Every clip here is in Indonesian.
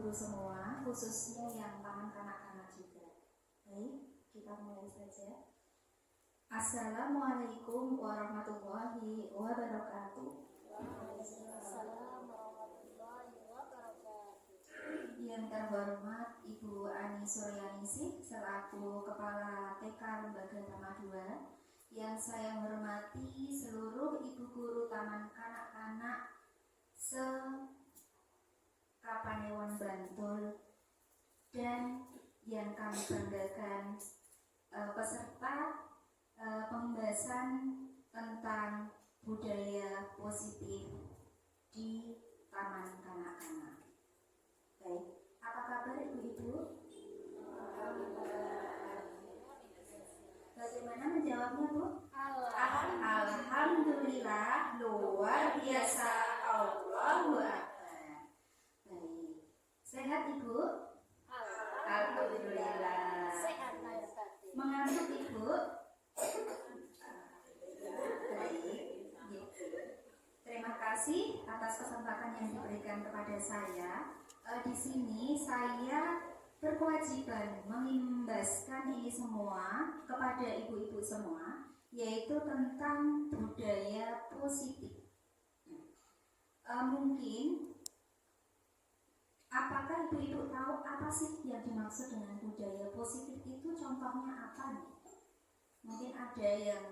guru semua, khususnya yang taman kanak-kanak juga. Baik, kita mulai saja. Assalamualaikum warahmatullahi wabarakatuh. Waalaikumsalam warahmatullahi wabarakatuh. Yang terhormat Ibu Ani Suryaningsih selaku Kepala TK Lembaga Tama 2, yang saya hormati seluruh ibu guru Taman Kanak-kanak Kapanewon Bantul, dan yang kami banggakan peserta pembahasan tentang budaya positif di Taman Kanak-kanak. Baik, apa kabar ibu-ibu? Bagaimana menjawabnya, Bu? Alhamdulillah, luar biasa, Allahu Akbar. Baik, sehat Ibu? Alhamdulillah. Sehat lahir batin. Mengantuk Ibu? Baik. Terima kasih atas kesempatan yang diberikan kepada saya. Di sini saya berkewajiban mengimbaskan ini semua kepada ibu-ibu semua, yaitu tentang budaya positif. Mungkin apakah ibu-ibu tahu apa sih yang dimaksud dengan budaya positif itu? Contohnya apa nih? Mungkin ada yang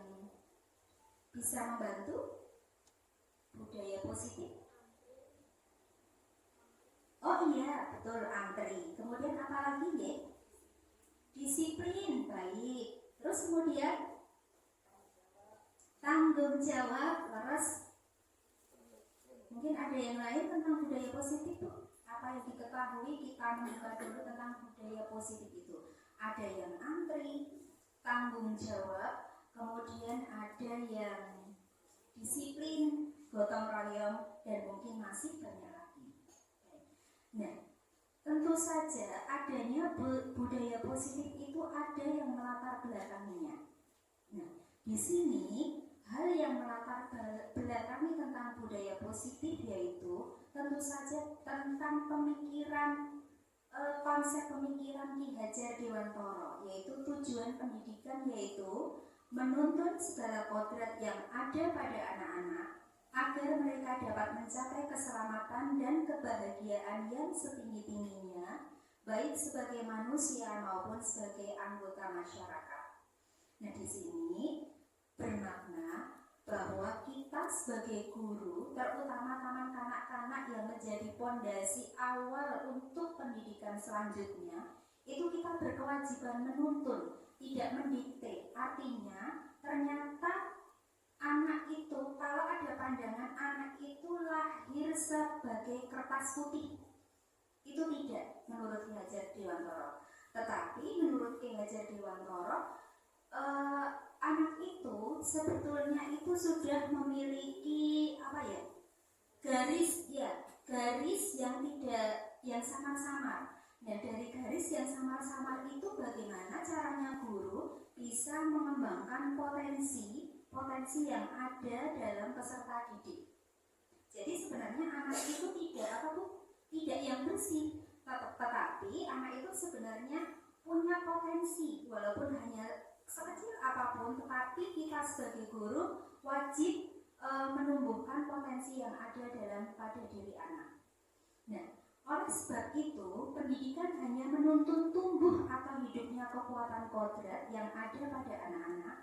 bisa membantu budaya positif. Oh iya, betul, antri. Kemudian apa lagi ya? Disiplin, baik. Terus kemudian tanggung jawab, terus mungkin ada yang lain tentang budaya positif tuh. Apa yang diketahui kita membuka dulu tentang budaya positif itu. Ada yang antri, tanggung jawab, kemudian ada yang disiplin, gotong royong, dan mungkin masih banyak lagi. Nah, tentu saja adanya budaya positif itu ada yang melatar belakanginya. Nah, di sini hal yang melatar belakangi tentang budaya positif yaitu tentu saja tentang pemikiran, konsep pemikiran Ki Hajar Dewantara, yaitu tujuan pendidikan yaitu menuntun segala kodrat yang ada pada anak-anak agar mereka dapat mencapai keselamatan dan kebahagiaan yang setinggi-tingginya, baik sebagai manusia maupun sebagai anggota masyarakat. Nah, di sini bermakna bahwa kita sebagai guru, terutama taman kanak-kanak yang menjadi pondasi awal untuk pendidikan selanjutnya, itu kita berkewajiban menuntun, tidak mendikte. Artinya, ternyata anak itu, kalau ada pandangan anak itu lahir sebagai kertas putih, itu tidak menurut Ki Hajar Dewantara. Tetapi menurut Ki Hajar Dewantara, anak itu sebetulnya itu sudah memiliki garis yang samar-samar. Nah, dari garis yang samar-samar itu bagaimana caranya guru bisa mengembangkan potensi yang ada dalam peserta didik. Jadi sebenarnya anak itu tidak yang bersih, tetapi anak itu sebenarnya punya potensi, walaupun hanya sekecil apapun, tetapi kita sebagai guru wajib menumbuhkan potensi yang ada pada diri anak. Nah, oleh sebab itu pendidikan hanya menuntun tumbuh atau hidupnya kekuatan kodrat yang ada pada anak-anak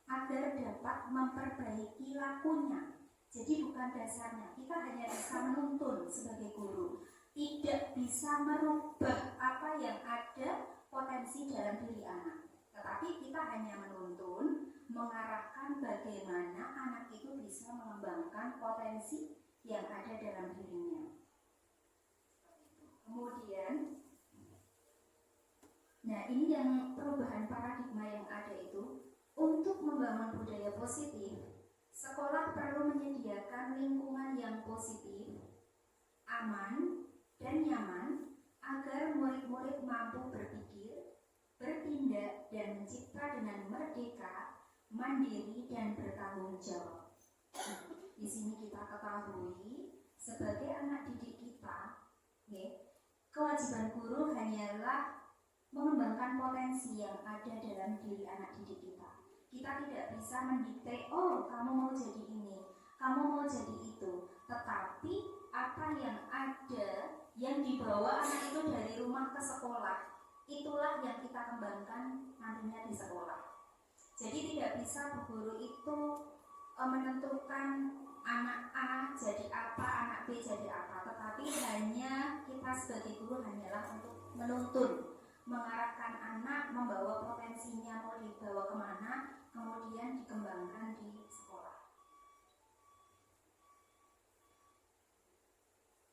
agar dapat memperbaiki lakunya. Jadi bukan dasarnya, kita hanya bisa menuntun sebagai guru, tidak bisa merubah apa yang ada potensi dalam diri anak. Tetapi kita hanya menuntun, mengarahkan bagaimana anak itu bisa mengembangkan potensi yang ada dalam dirinya. Kemudian, nah ini yang perubahan paradigma yang ada itu. Untuk membangun budaya positif, sekolah perlu menyediakan lingkungan yang positif, aman, dan nyaman agar murid-murid mampu berpikir, bertindak, dan mencipta dengan merdeka, mandiri, dan bertanggung jawab. Di sini kita ketahui sebagai anak didik kita, kewajiban guru hanyalah mengembangkan potensi yang ada dalam diri anak didik kita. Kita tidak bisa mendikte, oh kamu mau jadi ini, kamu mau jadi itu. Tetapi apa yang ada, yang dibawa anak itu dari rumah ke sekolah, itulah yang kita kembangkan nantinya di sekolah. Jadi tidak bisa bu guru itu menentukan anak A jadi apa, anak B jadi apa. Tetapi hanya kita sebagai guru hanyalah untuk menuntun, mengarahkan anak, membawa potensinya mau dibawa kemana, kemudian dikembangkan di sekolah.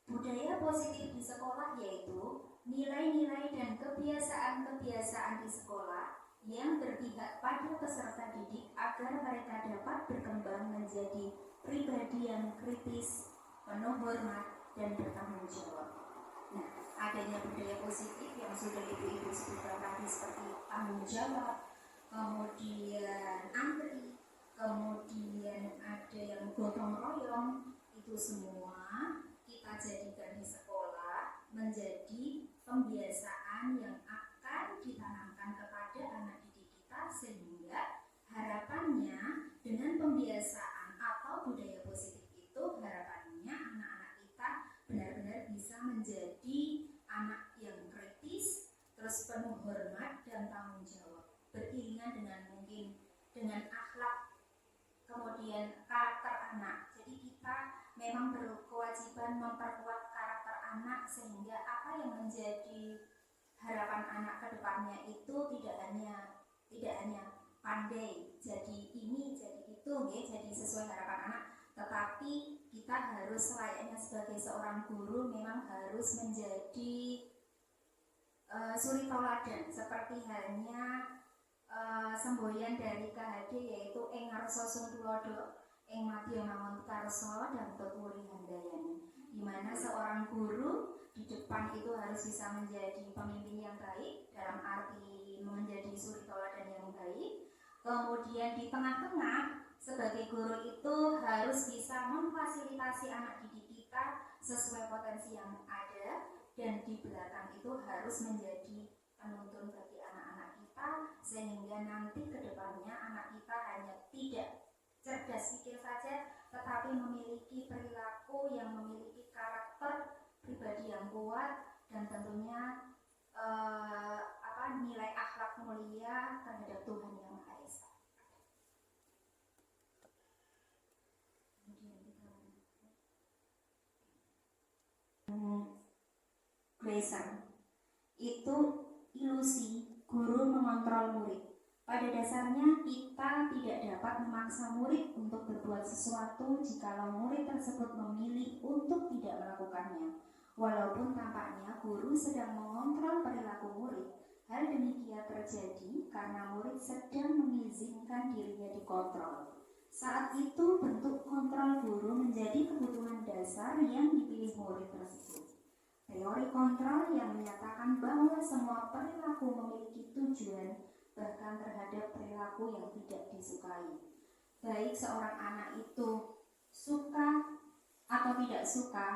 Budaya positif di sekolah yaitu nilai-nilai dan kebiasaan-kebiasaan di sekolah yang berpihak pada peserta didik agar mereka dapat berkembang menjadi pribadi yang kritis, penuh hormat, dan bertanggung jawab. Nah, adanya budaya positif yang sudah ibu-ibu sebutkan tadi seperti tanggung jawab, kemudian antri, kemudian ada yang gotong royong, itu semua kita jadikan di sekolah menjadi pembiasaan yang akan ditanamkan kepada anak didik kita, sehingga harapannya dengan pembiasaan atau budaya positif itu, harapannya anak-anak kita benar-benar bisa menjadi anak yang kritis, terus penuh hormat dan tanggung jawab, beriringan dengan mungkin dengan akhlak, kemudian karakter anak. Jadi kita memang berkewajiban memperkuat karakter anak, sehingga apa yang menjadi harapan anak ke depannya itu tidak hanya pandai jadi ini jadi itu jadi sesuai harapan anak, tetapi kita harus selayaknya sebagai seorang guru memang harus menjadi suri tauladan, seperti halnya semboyan dari KHD yaitu ing ngarsa sung tulodo ing madya mangun karsa dan tuturi handayani, di mana seorang guru di depan itu harus bisa menjadi pemimpin yang baik dalam arti menjadi suri tauladan yang baik. Kemudian di tengah-tengah sebagai guru itu harus bisa memfasilitasi anak didik kita sesuai potensi yang ada, dan di belakang itu harus menjadi penuntun bagi anak-anak kita, sehingga nanti ke depannya anak kita hanya tidak cerdas pikir saja, tetapi memiliki perilaku yang memiliki karakter pribadi yang kuat, dan tentunya nilai akhlak mulia terhadap Tuhan Yang Maha Esa. Glaser itu ilusi guru mengontrol murid. Pada dasarnya kita tidak dapat memaksa murid untuk berbuat sesuatu jikalau murid tersebut memilih untuk tidak melakukannya. Walaupun tampaknya guru sedang mengontrol perilaku murid, hal demikian terjadi karena murid sedang mengizinkan dirinya dikontrol. Saat itu bentuk kontrol guru menjadi kebutuhan dasar yang dipilih murid tersebut. Teori kontrol yang menyatakan bahwa semua perilaku memiliki tujuan, bahkan terhadap perilaku yang tidak disukai. Baik seorang anak itu suka atau tidak suka,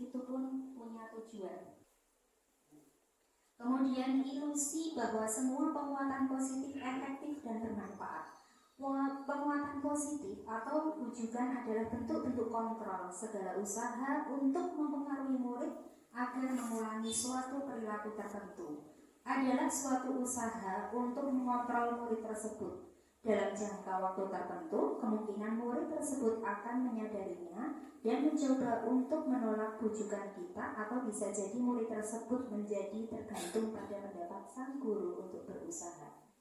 itu pun punya tujuan. Kemudian ilusi bahwa semua penguatan positif efektif dan bermanfaat. Penguatan positif atau rujukan adalah bentuk-bentuk kontrol segala usaha untuk mempengaruhi murid agar mengulangi suatu perilaku tertentu adalah suatu usaha untuk mengontrol murid tersebut. Dalam jangka waktu tertentu, kemungkinan murid tersebut akan menyadarinya dan mencoba untuk menolak bujukan kita, atau bisa jadi murid tersebut menjadi tergantung pada pendapat sang guru untuk berusaha.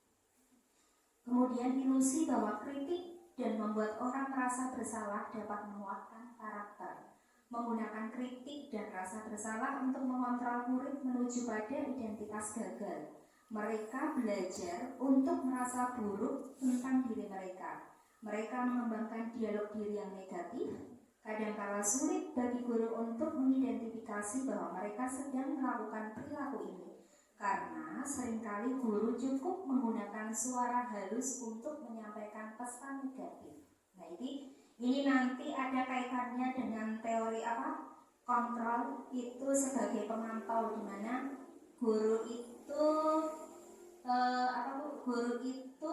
Kemudian ilusi bahwa kritik dan membuat orang merasa bersalah dapat menguatkan karakter. Menggunakan kritik dan rasa bersalah untuk mengontrol murid menuju pada identitas gagal. Mereka belajar untuk merasa buruk tentang diri mereka. Mereka mengembangkan dialog diri yang negatif. Kadangkala sulit bagi guru untuk mengidentifikasi bahwa mereka sedang melakukan perilaku ini, karena seringkali guru cukup menggunakan suara halus untuk menyampaikan pesan negatif. Nah, ini nanti ada kaitannya dengan teori kontrol itu sebagai pemantau, di mana guru itu guru itu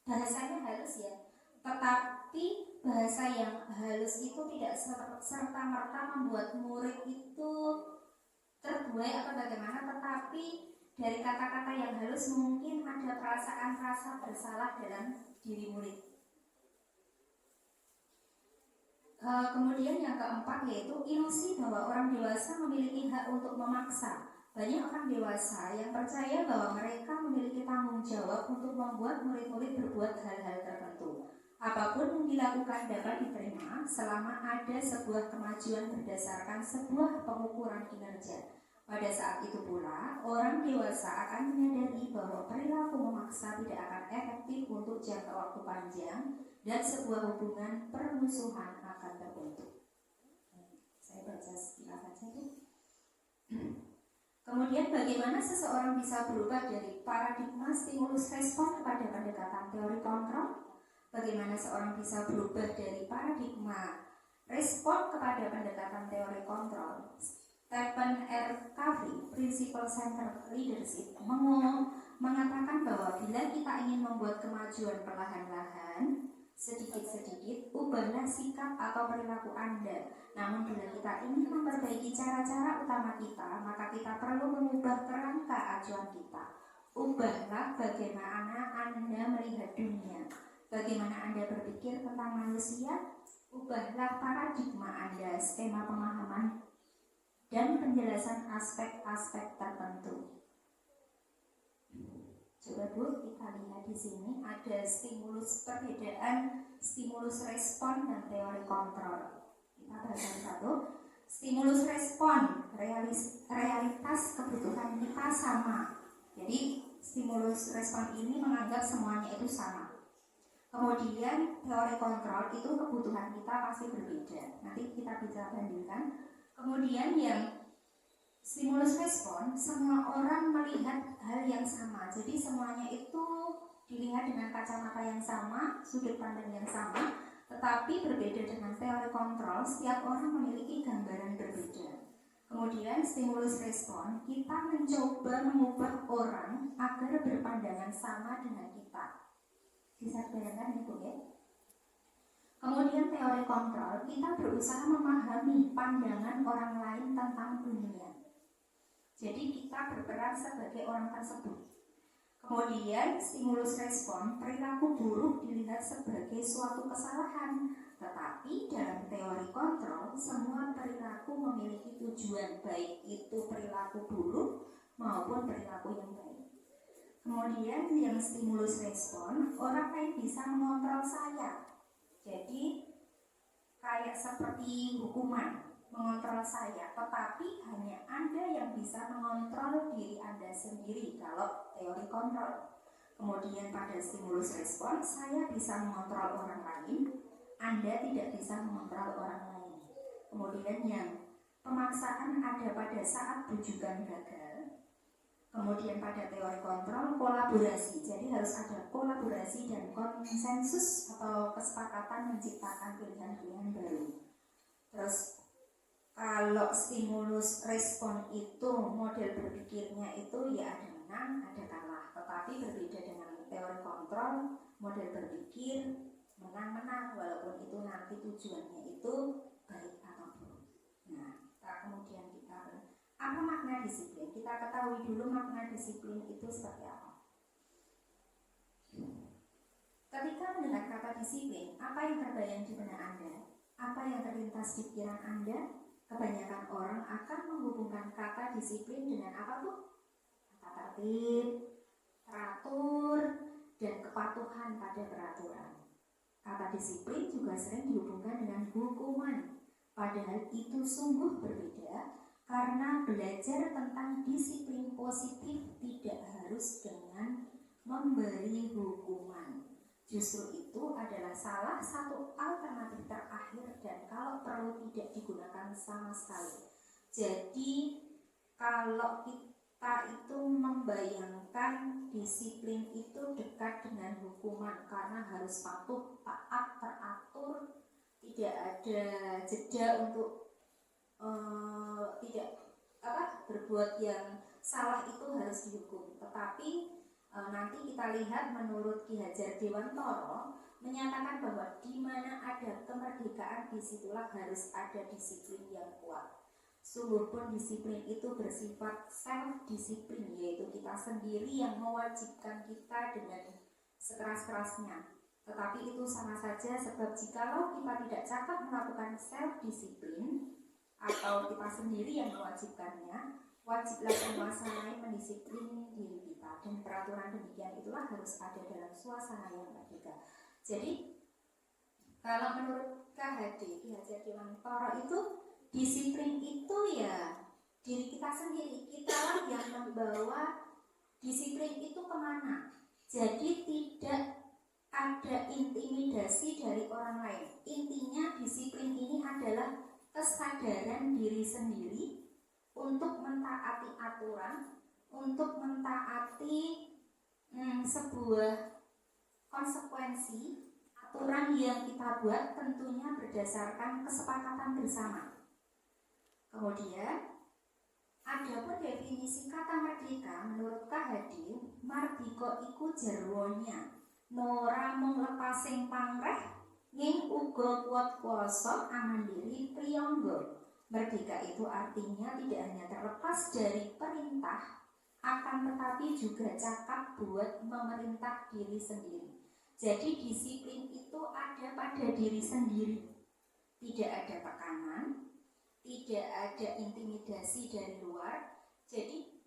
bahasanya halus ya, tetapi bahasa yang halus itu tidak serta-merta membuat murid itu terbuai atau bagaimana, tetapi dari kata-kata yang halus mungkin ada perasaan rasa bersalah dalam diri murid. Kemudian yang keempat yaitu ilusi bahwa orang dewasa memiliki hak untuk memaksa. Banyak orang dewasa yang percaya bahwa mereka memiliki tanggung jawab untuk membuat murid-murid berbuat hal-hal tertentu. Apapun yang dilakukan dapat diterima selama ada sebuah kemajuan berdasarkan sebuah pengukuran kinerja. Pada saat itu pula, orang dewasa akan menyadari bahwa perilaku memaksa tidak akan efektif untuk jangka waktu panjang dan sebuah hubungan permusuhan akan terbentuk. Saya baca sekilas saja tuh. Kemudian bagaimana seseorang bisa berubah dari paradigma stimulus respon kepada pendekatan teori kontrol? Bagaimana seorang bisa berubah dari paradigma respon kepada pendekatan teori kontrol? Stephen R. Covey, Principle Centered Leadership, mengatakan bahwa bila kita ingin membuat kemajuan perlahan-lahan, sedikit-sedikit, ubahlah sikap atau perilaku Anda. Namun bila kita ingin memperbaiki cara-cara utama kita, maka kita perlu mengubah kerangka acuan kita. Ubahlah bagaimana Anda melihat dunia, bagaimana Anda berpikir tentang manusia. Ubahlah paradigma Anda, skema pemahaman dan penjelasan aspek-aspek tertentu. Coba Bu, kita lihat di sini ada perbedaan stimulus respon dan teori kontrol. Kita baca satu. Stimulus respon, realitas kebutuhan kita sama. Jadi stimulus respon ini menganggap semuanya itu sama. Kemudian teori kontrol itu kebutuhan kita pasti berbeda. Nanti kita bisa bandingkan. Kemudian yang stimulus respon, semua orang melihat hal yang sama. Jadi semuanya itu dilihat dengan kacamata yang sama, sudut pandang yang sama, tetapi berbeda dengan teori kontrol, setiap orang memiliki gambaran berbeda. Kemudian stimulus respon, kita mencoba mengubah orang agar berpandangan sama dengan kita. Bisa bayangkan itu ya? Kemudian teori kontrol, kita berusaha memahami pandangan orang lain tentang dunia. Jadi kita berperan sebagai orang tersebut. Kemudian stimulus respon, perilaku buruk dilihat sebagai suatu kesalahan. Tetapi dalam teori kontrol, semua perilaku memiliki tujuan, baik itu perilaku buruk maupun perilaku yang baik. Kemudian yang stimulus respon, orang lain bisa mengontrol saya. Jadi kayak seperti hukuman mengontrol saya, tetapi hanya Anda yang bisa mengontrol diri Anda sendiri kalau teori kontrol. Kemudian pada stimulus respon, saya bisa mengontrol orang lain, Anda tidak bisa mengontrol orang lain. Kemudian yang pemaksaan ada pada saat bujukan gagal. Kemudian pada teori kontrol, kolaborasi. Jadi harus ada kolaborasi dan konsensus atau kesepakatan menciptakan pilihan-pilihan baru. Terus kalau stimulus respon itu model berpikirnya itu ya ada menang, ada kalah. Tetapi berbeda dengan teori kontrol, model berpikir menang-menang walaupun itu nanti tujuannya itu baik atau buruk. Nah, kemudian kita apa makna disiplin? Kita ketahui dulu makna disiplin itu seperti apa. Ketika mendengar kata disiplin, apa yang terbayang di benak Anda? Apa yang terlintas di pikiran Anda? Kebanyakan orang akan menghubungkan kata disiplin dengan apa tuh? Kata tertib, teratur, dan kepatuhan pada peraturan. Kata disiplin juga sering dihubungkan dengan hukuman. Padahal itu sungguh berbeda. Karena belajar tentang disiplin positif tidak harus dengan memberi hukuman. Justru itu adalah salah satu alternatif terakhir dan kalau perlu tidak digunakan sama sekali. Jadi kalau kita itu membayangkan disiplin itu dekat dengan hukuman karena harus patuh, taat, teratur, tidak ada jeda untuk tidak berbuat yang salah itu harus dihukum. Tetapi nanti kita lihat menurut Ki Hajar Dewantara menyatakan bahwa di mana ada kemerdekaan disitulah harus ada disiplin yang kuat. Sungguh pun disiplin itu bersifat self disiplin, yaitu kita sendiri yang mewajibkan kita dengan sekeras-kerasnya. Tetapi itu sama saja, sebab jikalau kita tidak cakap melakukan self disiplin atau kita sendiri yang mewajibkannya, wajiblah penguasa lain mendisiplin diri kita, dan peraturan demikian itulah harus ada dalam suasana yang merdeka. Jadi kalau menurut KHD, Ki Hajar Dewantara, itu disiplin itu ya diri kita sendiri, kitalah yang membawa disiplin itu kemana. Jadi tidak ada intimidasi dari orang lain. Intinya disiplin ini adalah kesadaran diri sendiri untuk mentaati aturan, untuk mentaati sebuah konsekuensi aturan yang kita buat, tentunya berdasarkan kesepakatan bersama. Kemudian adapun definisi kata merdeka menurut KHD, mardika iku jarwonya ora mung lepasing pamreh ning uga kuat kuasa amandiri priyangga. Merdeka itu artinya tidak hanya terlepas dari perintah, akan tetapi juga cakap buat memerintah diri sendiri. Jadi disiplin itu ada pada diri sendiri. Tidak ada tekanan, tidak ada intimidasi dari luar. Jadi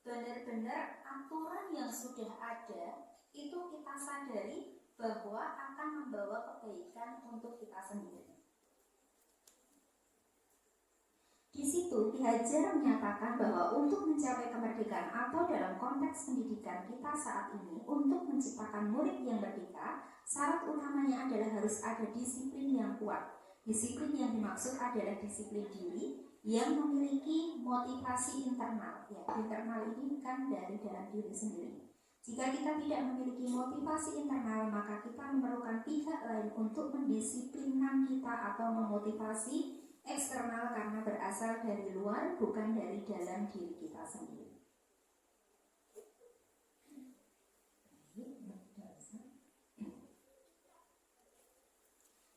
benar-benar aturan yang sudah ada itu kita sadari bahwa akan membawa kebaikan untuk kita sendiri. Di situ Ki Hajar menyatakan bahwa untuk mencapai kemerdekaan atau dalam konteks pendidikan kita saat ini, untuk menciptakan murid yang merdeka, syarat utamanya adalah harus ada disiplin yang kuat. Disiplin yang dimaksud adalah disiplin diri yang memiliki motivasi internal. Ya, internal ini kan dari dalam diri sendiri. Jika kita tidak memiliki motivasi internal, maka kita memerlukan pihak lain untuk mendisiplinkan kita atau memotivasi eksternal karena berasal dari luar, bukan dari dalam diri kita sendiri.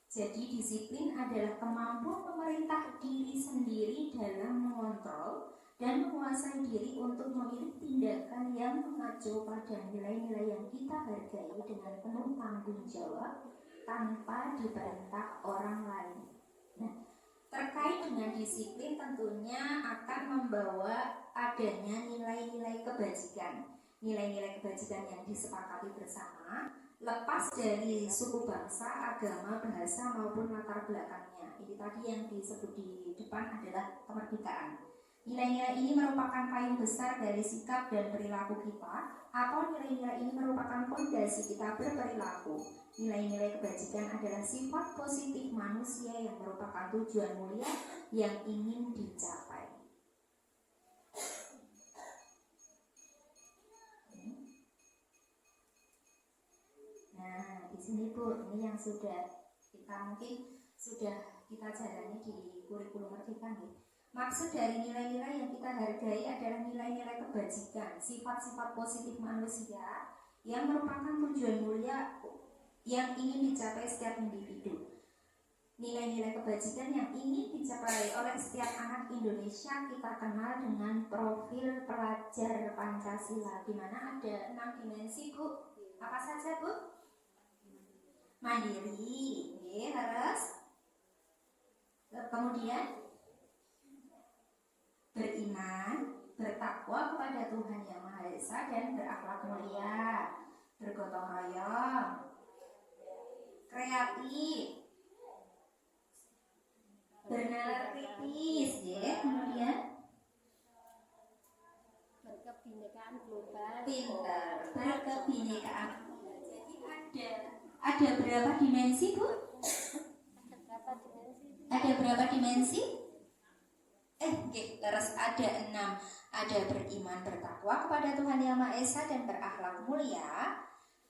Jadi disiplin adalah kemampuan pemerintah diri sendiri dalam mengontrol dan menguasai diri untuk memilih tindakan yang mengacu pada nilai-nilai yang kita hargai dengan penuh tanggung jawab tanpa diperintah orang lain. Nah, terkait dengan disiplin tentunya akan membawa adanya nilai-nilai kebajikan. Nilai-nilai kebajikan yang disepakati bersama, lepas dari suku bangsa, agama, bahasa maupun latar belakangnya. Ini tadi yang disebut di depan adalah kemerdekaan. Nilai-nilai ini merupakan payung besar dari sikap dan perilaku kita, atau nilai-nilai ini merupakan fondasi kita berperilaku. Nilai-nilai kebajikan adalah sifat positif manusia yang merupakan tujuan mulia yang ingin dicapai. Nah, di sini Bu, ini yang sudah kita jalani di kurikulum merdeka nih. Maksud dari nilai-nilai yang kita hargai adalah nilai-nilai kebajikan, sifat-sifat positif manusia yang merupakan tujuan mulia yang ingin dicapai setiap individu. Nilai-nilai kebajikan yang ingin dicapai oleh setiap anak Indonesia kita kenal dengan profil pelajar Pancasila, di mana ada 6 dimensi, Bu. Apa saja, Bu? Mandiri, harus. Kemudian beriman, bertakwa kepada Tuhan Yang Maha Esa dan berakhlak mulia, bergotong royong, kreatif, bernalar kritis, kemudian berkebinekaan global. pintar, berkebinekaan. Jadi ada berapa dimensi, Bu? Ada berapa dimensi? Terus ada 6. Ada beriman, bertakwa kepada Tuhan Yang Maha Esa dan berakhlak mulia,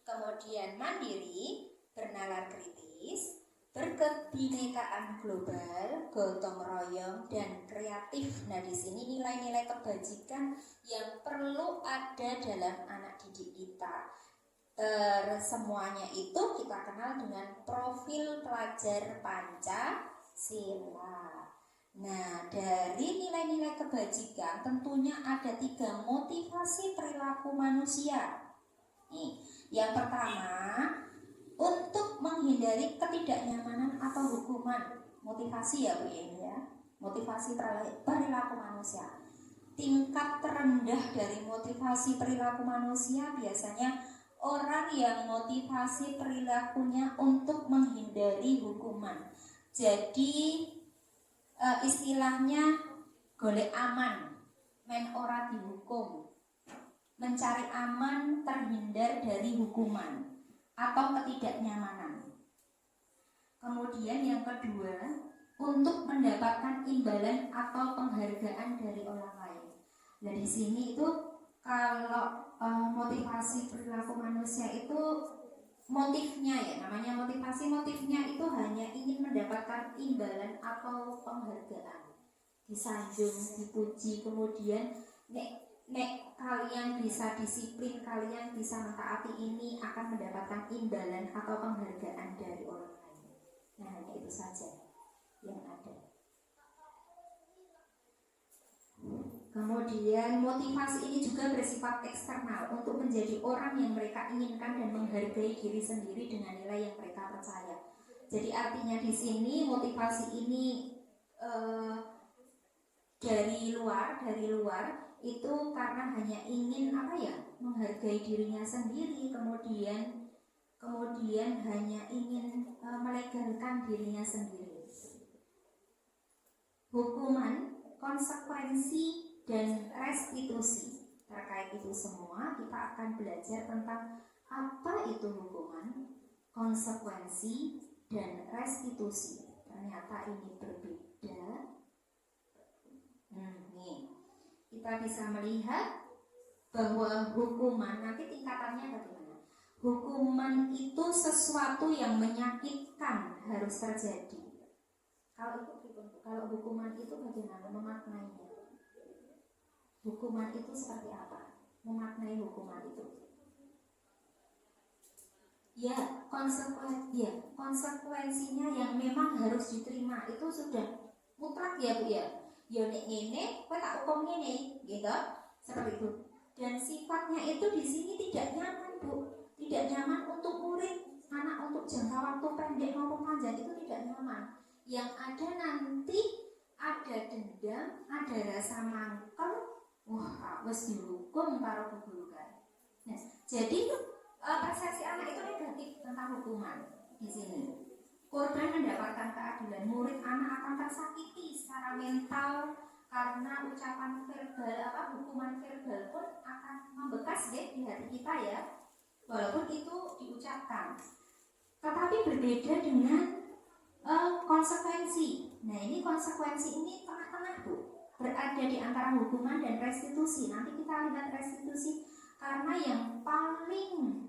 kemudian mandiri, bernalar kritis, berkebinekaan global, gotong royong, dan kreatif. Nah, di sini nilai-nilai kebajikan yang perlu ada dalam anak didik kita. Semuanya itu kita kenal dengan profil pelajar Pancasila. Nah, dari nilai-nilai kebajikan tentunya ada 3 motivasi perilaku manusia. Nih, yang pertama, untuk menghindari ketidaknyamanan atau hukuman. Motivasi ya Bu ini ya. Motivasi perilaku manusia. Tingkat terendah dari motivasi perilaku manusia biasanya orang yang motivasi perilakunya untuk menghindari hukuman. Jadi istilahnya golek aman, men ora dihukum, mencari aman terhindar dari hukuman atau ketidaknyamanan. Kemudian yang kedua, untuk mendapatkan imbalan atau penghargaan dari orang lain. Nah, di sini itu kalau motivasi perilaku manusia itu motifnya ya, namanya motifnya itu hanya ingin mendapatkan imbalan atau penghargaan, disanjung, dipuji, kemudian nek kalian bisa disiplin, kalian bisa mentaati ini akan mendapatkan imbalan atau penghargaan dari orang lain. Nah, hanya itu saja yang ada. Kemudian motivasi ini juga bersifat eksternal untuk menjadi orang yang mereka inginkan dan menghargai diri sendiri dengan nilai yang mereka percaya. Jadi artinya di sini motivasi ini dari luar itu karena hanya ingin menghargai dirinya sendiri, kemudian hanya ingin melegalkan dirinya sendiri. Hukuman, konsekuensi, dan restitusi. Terkait itu semua kita akan belajar tentang apa itu hukuman, konsekuensi, dan restitusi. Ternyata ini berbeda. Nih, kita bisa melihat bahwa hukuman nanti tingkatannya bagaimana. Hukuman itu sesuatu yang menyakitkan harus terjadi. Kalau hukuman itu bagaimana memaknainya? Hukuman itu seperti apa? Memaknai hukuman itu. Ya, konsekuensinya yang memang harus diterima itu sudah mutlak ya Bu ya. Ya nek ngene, kowe tak hukum ngene, gitu. Seperti itu. Dan sifatnya itu di sini tidak nyaman Bu. Tidak nyaman untuk murid, anak untuk jangka waktu pendek maupun panjang itu tidak nyaman. Yang ada nanti ada dendam, ada rasa mangkel. Wah, wis dihukum karo guru kan. Nah, jadi persepsi anak itu negatif tentang hukuman di sini. Korban mendapatkan keadilan, murid anak akan tersakiti secara mental karena ucapan verbal hukuman verbal pun akan membekas deh di hati kita ya. Walaupun itu diucapkan. Tetapi berbeda dengan konsekuensi. Nah, ini konsekuensi ini tengah-tengah Bu. Berada di antara hukuman dan restitusi. Nanti kita lihat restitusi karena yang paling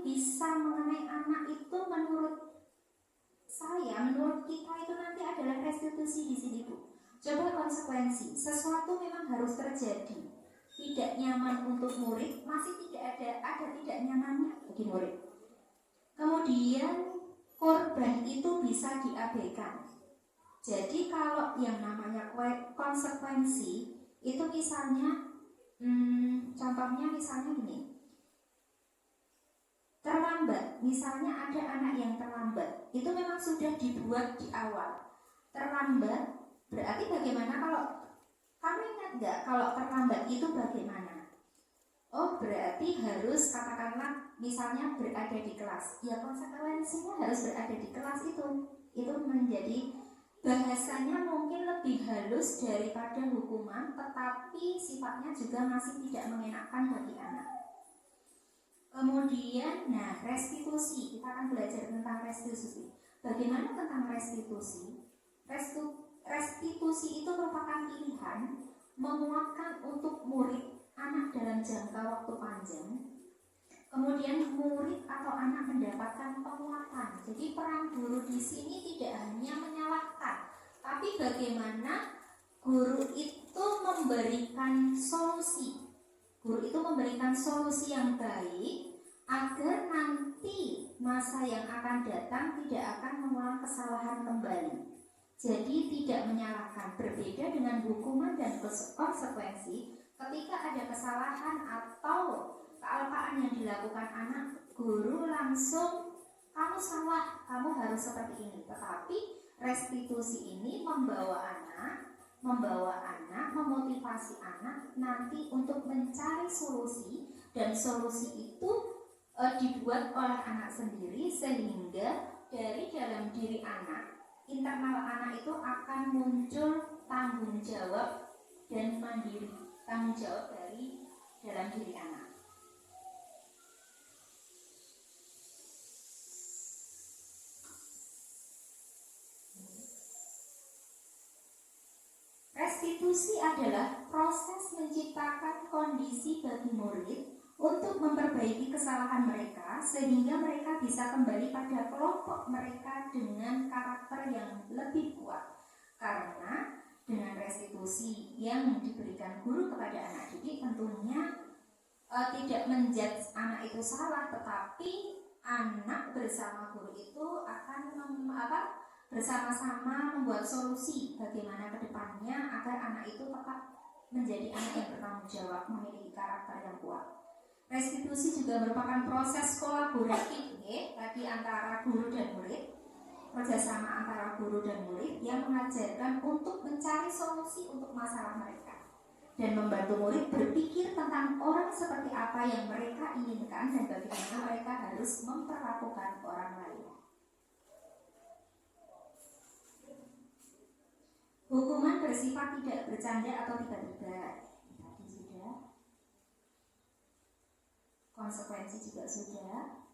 bisa mengenai anak itu menurut kita itu nanti adalah restitusi di sini Bu. Coba konsekuensi, sesuatu memang harus terjadi. Tidak nyaman untuk murid, masih tidak ada tidak nyamannya bagi murid. Kemudian korban itu bisa diabaikan. Jadi kalau yang namanya konsekuensi itu misalnya contohnya misalnya gini, terlambat, misalnya ada anak yang terlambat, itu memang sudah dibuat di awal. Terlambat berarti bagaimana kalau kamu ingat nggak kalau terlambat itu bagaimana? Oh, berarti harus katakanlah misalnya berada di kelas. Ya konsekuensinya harus berada di kelas itu menjadi bahasanya mungkin lebih halus daripada hukuman, tetapi sifatnya juga masih tidak mengenakan bagi anak. Kemudian, restitusi. Kita akan belajar tentang restitusi. Bagaimana tentang restitusi? Restitusi itu merupakan pilihan menguatkan untuk murid anak dalam jangka waktu panjang Kemudian murid atau anak mendapatkan penguatan. Jadi peran guru di sini tidak hanya menyalahkan, tapi bagaimana guru itu memberikan solusi. Guru itu memberikan solusi yang baik agar nanti masa yang akan datang tidak akan mengulang kesalahan kembali. Jadi tidak menyalahkan, berbeda dengan hukuman dan konsekuensi. Ketika ada kesalahan atau kealpaan yang dilakukan anak, guru langsung kamu salah, kamu harus seperti ini. Tetapi restitusi ini membawa anak, memotivasi anak nanti untuk mencari solusi, dan solusi itu dibuat oleh anak sendiri, sehingga dari dalam diri anak, internal anak itu akan muncul tanggung jawab dan mandiri, tanggung jawab dari dalam diri anak. Restitusi adalah proses menciptakan kondisi bagi murid untuk memperbaiki kesalahan mereka sehingga mereka bisa kembali pada kelompok mereka dengan karakter yang lebih kuat. Karena dengan restitusi yang diberikan guru kepada anak didik tentunya tidak menjudge anak itu salah, tetapi anak bersama guru itu akan bersama-sama membuat solusi bagaimana ke depannya agar anak itu tetap menjadi anak yang bertanggung jawab, memiliki karakter yang kuat. Restitusi juga merupakan proses kolaboratif tadi antara guru dan murid, kerjasama antara guru dan murid yang mengajarkan untuk mencari solusi untuk masalah mereka dan membantu murid berpikir tentang orang seperti apa yang mereka inginkan dan bagaimana mereka harus memperlakukan orang lain. Hukuman bersifat tidak bercanda atau tiba-tiba. Tadi sudah. Konsekuensi juga sudah.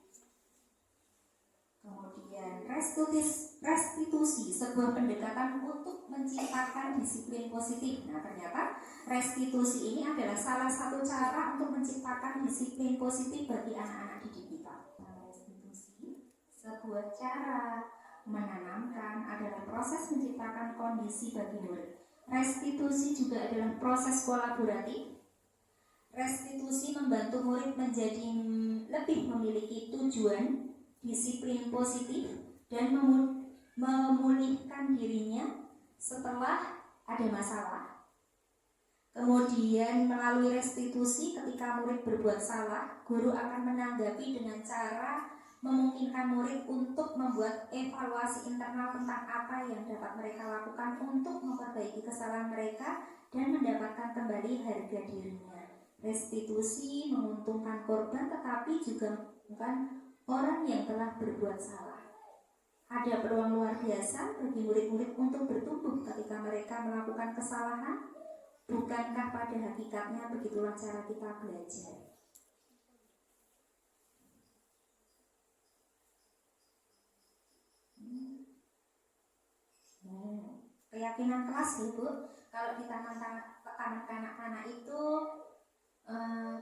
Kemudian restitusi, sebuah pendekatan untuk menciptakan disiplin positif. Nah, ternyata restitusi ini adalah salah satu cara untuk menciptakan disiplin positif bagi anak-anak didik kita. Restitusi, sebuah cara menanamkan, adalah proses menciptakan kondisi bagi murid. Restitusi juga adalah proses kolaboratif. Restitusi membantu murid menjadi lebih memiliki tujuan, disiplin positif, dan memulihkan dirinya setelah ada masalah. Kemudian melalui restitusi, ketika murid berbuat salah, guru akan menanggapi dengan cara memungkinkan murid untuk membuat evaluasi internal tentang apa yang dapat mereka lakukan untuk memperbaiki kesalahan mereka dan mendapatkan kembali harga dirinya. Restitusi menguntungkan korban tetapi juga bukan orang yang telah berbuat salah. Ada peluang luar biasa bagi murid-murid untuk bertumbuh ketika mereka melakukan kesalahan. Bukankah pada hakikatnya begitulah cara kita belajar? Keyakinan kelas Bu, kalau kita anak-anak itu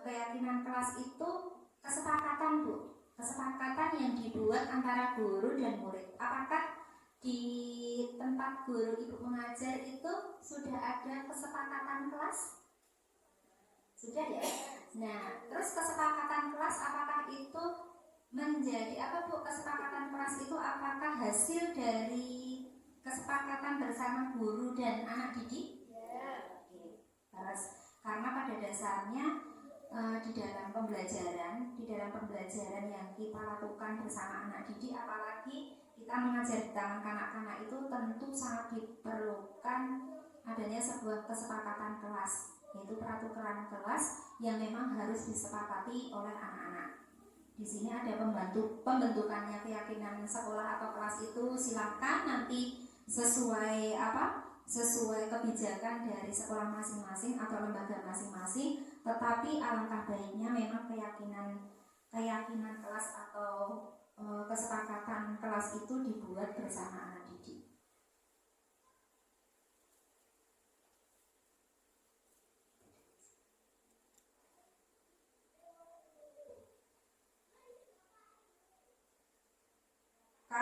keyakinan kelas itu kesepakatan Bu, kesepakatan yang dibuat antara guru dan murid. Apakah di tempat guru ibu mengajar itu sudah ada kesepakatan kelas? Sudah ya? Nah, terus kesepakatan kelas apakah itu menjadi apa Bu? Kesepakatan kelas itu apakah hasil dari kesepakatan bersama guru dan anak didik? Ya. Oke. Karena pada dasarnya di dalam pembelajaran yang kita lakukan bersama anak didik, apalagi kita mengajar di tangan kanak-kanak, itu tentu sangat diperlukan adanya sebuah kesepakatan kelas, yaitu peraturan kelas yang memang harus disepakati oleh anak-anak. Di sini ada pembentukannya keyakinan sekolah atau kelas itu, silakan nanti sesuai kebijakan dari sekolah masing-masing atau lembaga masing-masing, tetapi alangkah baiknya memang keyakinan kelas atau kesepakatan kelas itu dibuat bersama anak didik.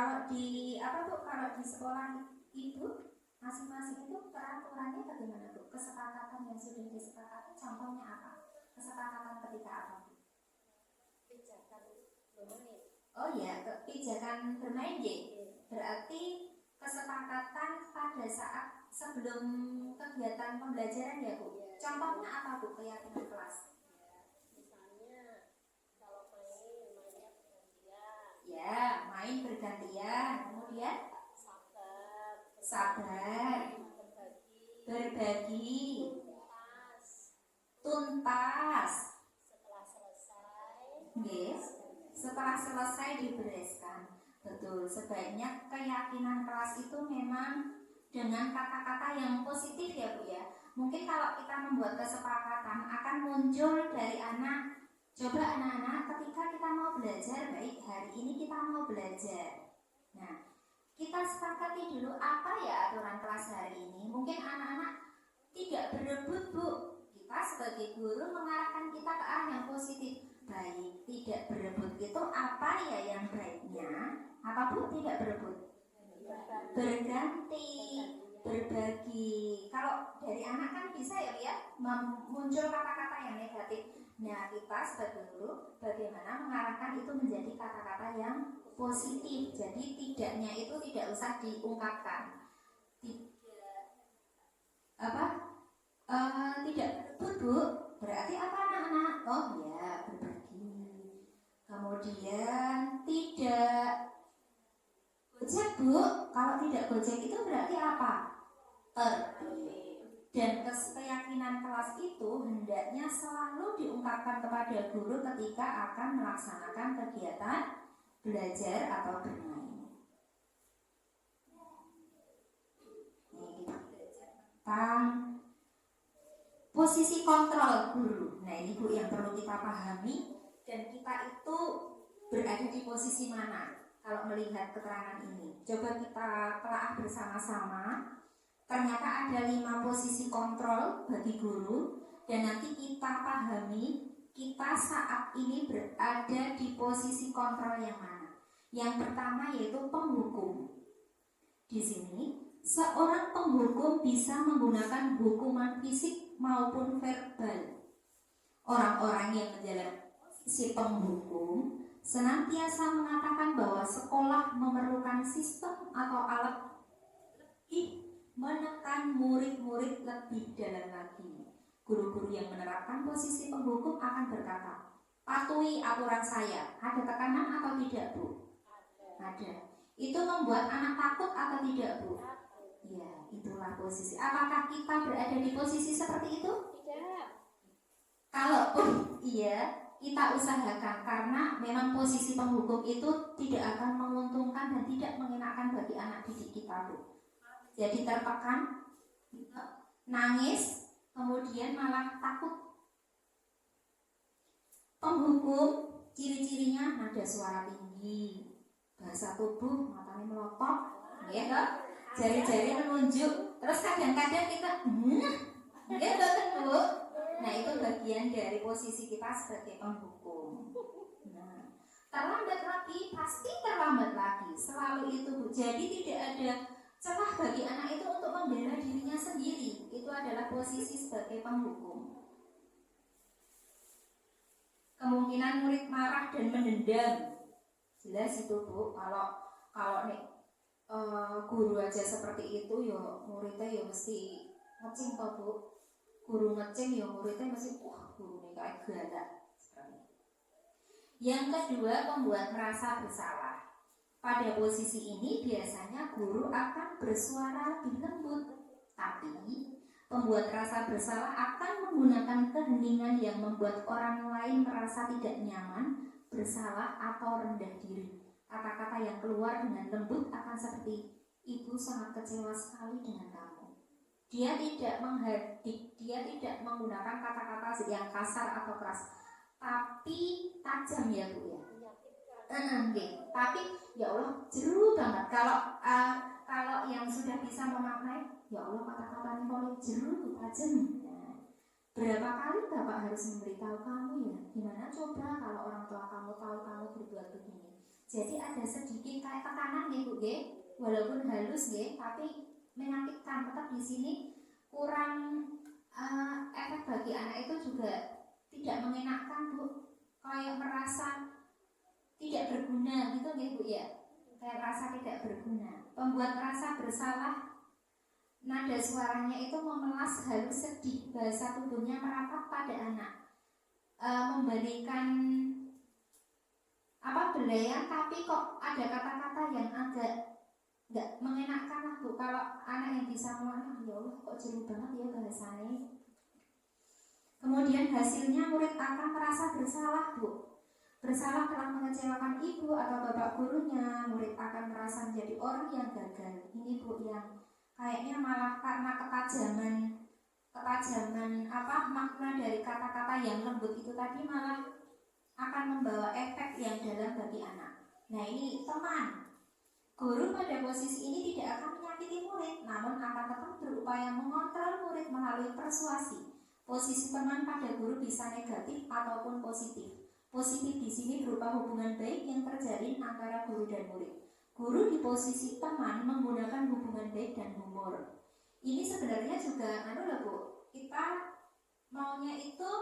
Kalau di apa Bu? Kalau di sekolah Ibu masing-masing itu peraturannya bagaimana Bu? Kesepakatan yang sudah disepakati contohnya apa? Kesepakatan ketika apa Bu? Pijakan bermain. Oh ya, pijakan bermain ya. Berarti kesepakatan pada saat sebelum kegiatan pembelajaran ya Bu. Contohnya apa Bu? Keyakinan kelas. Misalnya kalau mainnya bergantian. Ya, main bergantian. Kemudian sabar, berbagi, tuntas. Setelah selesai dibereskan. Betul, sebaiknya keyakinan kelas itu memang dengan kata-kata yang positif ya Bu ya. Mungkin kalau kita membuat kesepakatan akan muncul dari anak. Coba anak-anak ketika kita mau belajar, baik hari ini kita mau belajar. Nah, kita sepakati dulu apa ya aturan kelas hari ini. Mungkin anak-anak tidak berebut Bu. Kita sebagai guru mengarahkan kita ke arah yang positif. Baik, tidak berebut itu apa ya yang baiknya? Apa Bu tidak berebut? Berganti, berbagi. Kalau dari anak kan bisa ya muncul kata-kata yang negatif. Nah, kita sebagai guru bagaimana mengarahkan itu menjadi kata-kata yang positif. Jadi tidaknya itu tidak usah diungkapkan. Tidak berebut Bu. Berarti apa anak-anak? Oh ya, berbagi. Kemudian tidak gojek Bu. Kalau tidak gojek itu berarti apa? Tertib. Dan keyakinan kelas itu hendaknya selalu diungkapkan kepada guru ketika akan melaksanakan kegiatan belajar atau bermain. Ini kita belajar tentang posisi kontrol guru. Nah ini Bu yang perlu kita pahami. Dan kita itu berada di posisi mana kalau melihat keterangan ini. Coba kita telah bersama-sama. Ternyata ada 5 posisi kontrol bagi guru. Dan nanti kita pahami kita saat ini berada di posisi kontrol yang mana. Yang pertama yaitu penghukum. Di sini seorang penghukum bisa menggunakan hukuman fisik maupun verbal. Orang-orang yang menjalankan si penghukum senantiasa mengatakan bahwa sekolah memerlukan sistem atau alat lebih menekan murid-murid lebih dalam lagi. Guru-guru yang menerapkan posisi penghukum akan berkata, patuhi aturan saya. Ada tekanan atau tidak Bu? Ada. Itu membuat anak takut atau tidak Bu? Ya, itulah posisi. Apakah kita berada di posisi seperti itu? Tidak. Kalaupun iya, kita usahakan karena memang posisi penghukum itu tidak akan menguntungkan dan tidak mengenakan bagi anak didik kita Bu. Jadi tertekan, nangis, kemudian malah takut. Penghukum ciri-cirinya nada suara tinggi, bahasa tubuh matanya melotot, ya kan? Jari-jari menunjuk, terus kadang-kadang kita ya betul Bu. Nah itu bagian dari posisi kita sebagai penghukum. Nah, terlambat lagi, pasti terlambat lagi, selalu itu Bu. Jadi tidak ada celah bagi anak itu untuk membela dirinya sendiri. Itu adalah posisi sebagai penghukum. Kemungkinan murid marah dan mendendam, jelas itu Bu. Kalau nih guru aja seperti itu, yo muridnya yo mesti ngecing toh Bu. Guru ngecing yo muridnya mesti guru nih kayak galak. Yang kedua, membuat merasa bersalah. Pada posisi ini biasanya guru akan bersuara lebih lembut, tapi pembuat rasa bersalah akan menggunakan keheningan yang membuat orang lain merasa tidak nyaman, bersalah atau rendah diri. Kata-kata yang keluar dengan lembut akan seperti, ibu sangat kecewa sekali dengan kamu. Dia tidak menghardik, dia tidak menggunakan kata-kata yang kasar atau keras, tapi tajam ya Bu ya. Tapi ya Allah jeru banget. Kalau yang sudah bisa memaknai, ya Allah kata-katanya boleh jeru tajam. Berapa kali Bapak harus memberitahu kamu ya? Gimana coba kalau orang tua kamu tahu kamu berbuat begini? Jadi ada sedikit kayak tekanan nih Bu, nggih. Walaupun halus nggih, tapi menyakitkan. Tetap di sini kurang efek bagi anak itu juga tidak mengenakan Bu. Kayak merasa tidak berguna gitu nggih Bu ya. Kayak merasa tidak berguna. Pembuat merasa bersalah. Nada suaranya itu memelas, halus, sedih. Bahasa tubuhnya merapat pada anak. Memberikan belayan, tapi kok ada kata-kata yang agak nggak mengenakan lah Bu. Kalau anak yang bisa mengenal, ya Allah kok jauh banget ya bahasanya. Kemudian hasilnya murid akan merasa bersalah Bu. Bersalah telah mengecewakan ibu atau bapak gurunya. Murid akan merasa menjadi orang yang gagal. Ini Bu yang kayaknya malah karena ketajaman makna dari kata-kata yang lembut itu tadi malah akan membawa efek yang dalam bagi anak. Nah ini teman. Guru pada posisi ini tidak akan menyakiti murid, namun akan tetap berupaya mengontrol murid melalui persuasi. Posisi teman pada guru bisa negatif ataupun positif. Positif di sini berupa hubungan baik yang terjalin antara guru dan murid. Guru di posisi teman menggunakan hubungan baik dan humor. Ini sebenarnya juga Bu, kita maunya itu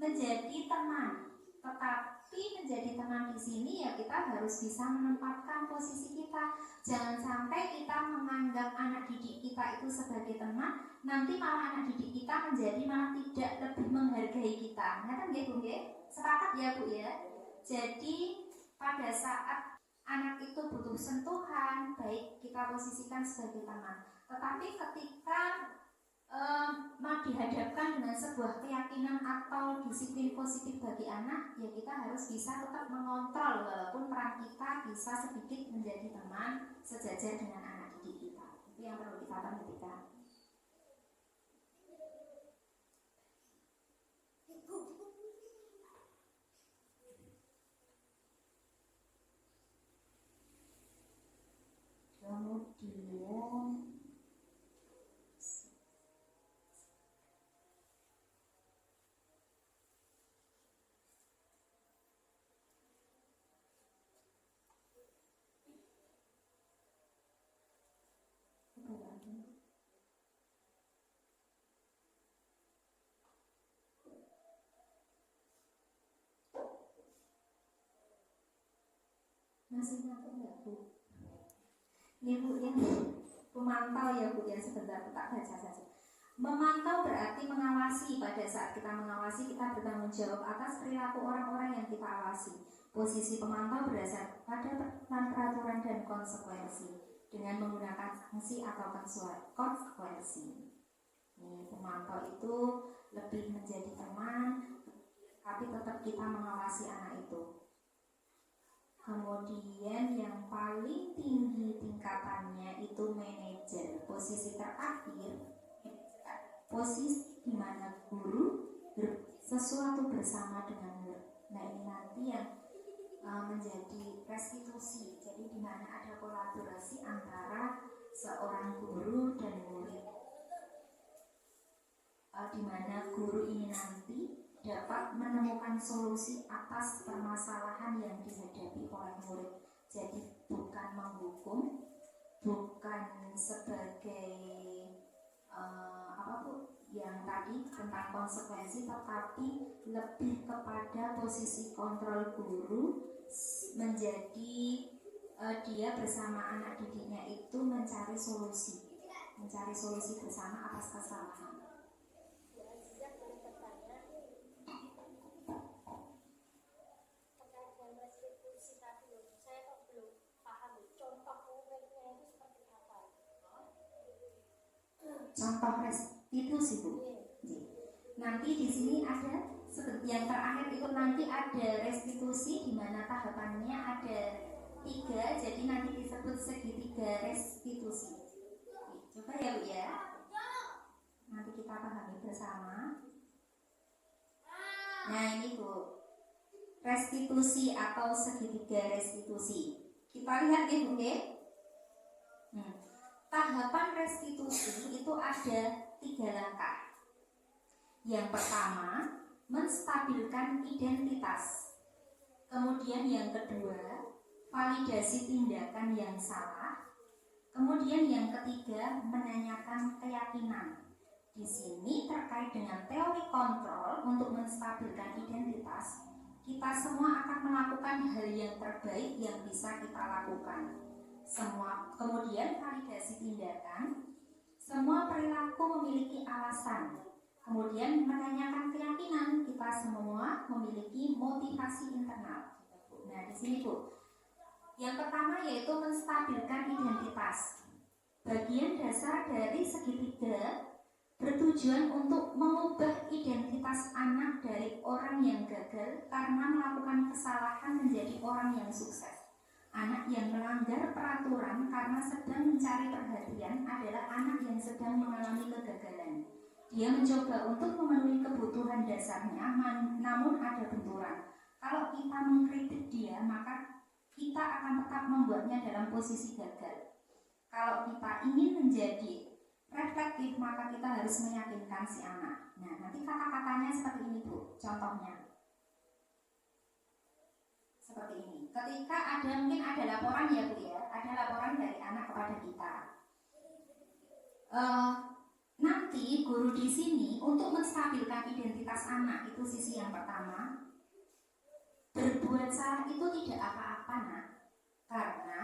menjadi teman. Tetapi menjadi teman di sini ya kita harus bisa menempatkan posisi kita. Jangan sampai kita menganggap anak didik kita itu sebagai teman, nanti malah anak didik kita menjadi malah tidak lebih menghargai kita. Ngerti nggih Bu nggih? Sepakat ya Bu ya. Jadi pada saat anak itu butuh sentuhan, baik kita posisikan sebagai teman. Tetapi ketika dihadapkan dengan sebuah keyakinan atau disiplin positif bagi anak, ya kita harus bisa tetap mengontrol walaupun peran kita bisa sedikit menjadi teman sejajar dengan anak didik kita. Itu yang perlu kita perhatikan. Kemudian masih nyatu nggak Bu? Ini Bu yang pemantau ya Bu ya, sebentar tak baca saja. Memantau berarti mengawasi. Pada saat kita mengawasi, kita bertanggung jawab atas perilaku orang-orang yang kita awasi. Posisi pemantau berdasar pada peraturan dan konsekuensi dengan menggunakan sanksi atau konsekuensi. Ini pemantau itu lebih menjadi teman, tapi tetap kita mengawasi anak itu. Kemudian yang paling tinggi tingkatannya itu manajer. Posisi terakhir, posisi di mana guru sesuatu bersama dengan murid. Nah ini nanti yang menjadi restitusi. Jadi di mana ada kolaborasi antara seorang guru dan murid. Di mana guru ini nanti dapat menemukan solusi atas permasalahan yang dihadapi oleh murid. Jadi bukan menghukum, bukan sebagai yang tadi tentang konsekuensi, tetapi lebih kepada posisi kontrol guru menjadi dia bersama anak didiknya itu mencari solusi bersama atas kesalahan. Contoh restitusi Bu. Nanti di sini ada yang terakhir itu nanti ada restitusi di mana tahapannya ada 3, jadi nanti disebut segitiga restitusi. Coba ya Bu ya. Nanti kita pahami bersama. Nah ini Bu, restitusi atau segitiga restitusi. Kita lihat ya Bu ya. Tahapan restitusi itu ada 3 langkah. Yang pertama, menstabilkan identitas. Kemudian yang kedua, validasi tindakan yang salah. Kemudian yang ketiga, menanyakan keyakinan. Di sini terkait dengan teori kontrol untuk menstabilkan identitas. Kita semua akan melakukan hal yang terbaik yang bisa kita lakukan. Kemudian validasi tindakan. Semua perilaku memiliki alasan. Kemudian menanyakan keyakinan. Kita semua memiliki motivasi internal. Nah, di sini Bu. Yang pertama yaitu menstabilkan identitas. Bagian dasar dari segitiga bertujuan untuk mengubah identitas anak dari orang yang gagal karena melakukan kesalahan menjadi orang yang sukses. Anak yang melanggar peraturan karena sedang mencari perhatian adalah anak yang sedang mengalami kegagalan. Dia mencoba untuk memenuhi kebutuhan dasarnya, namun ada benturan. Kalau kita mengkritik dia, maka kita akan tetap membuatnya dalam posisi gagal. Kalau kita ingin menjadi reflektif, maka kita harus meyakinkan si anak. Nah, nanti kata-katanya seperti ini Bu, contohnya seperti ini. Ketika mungkin ada laporan ya Bu ya, ada laporan dari anak kepada kita. Nanti guru di sini untuk menstabilkan identitas anak, itu sisi yang pertama. Berbuat salah itu tidak apa-apa nak, karena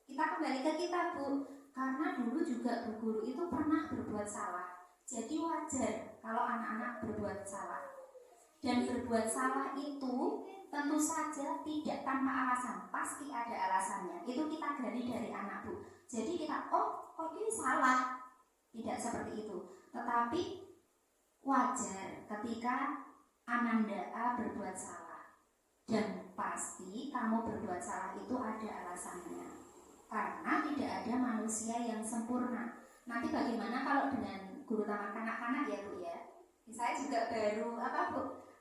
kita kembali ke kita Bu, karena dulu juga Bu Guru itu pernah berbuat salah. Jadi wajar kalau anak-anak berbuat salah. Dan berbuat salah itu tentu saja tidak tanpa alasan, pasti ada alasannya. Itu kita gali dari anak Bu. Jadi kita, kok ini salah? Tidak seperti itu. Tetapi wajar ketika Ananda A berbuat salah. Dan pasti kamu berbuat salah itu ada alasannya. Karena tidak ada manusia yang sempurna. Nanti bagaimana kalau dengan guru taman kanak-kanak ya Bu ya? Saya juga baru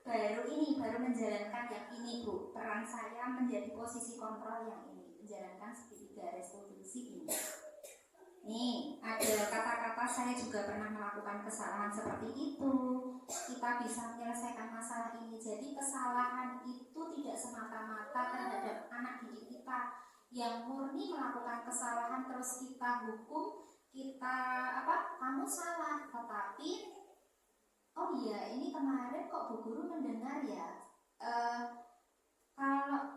baru menjalankan yang ini Bu. Peran saya menjadi posisi kontrol yang ini, menjalankan segitiga restitusi ini. Nih, ada kata-kata saya juga pernah melakukan kesalahan seperti itu. Kita bisa menyelesaikan masalah ini. Jadi kesalahan itu tidak semata-mata terhadap anak didik kita yang murni melakukan kesalahan terus kita hukum, kamu salah. Tetapi oh iya, ini kemarin kok Bu Guru mendengar ya,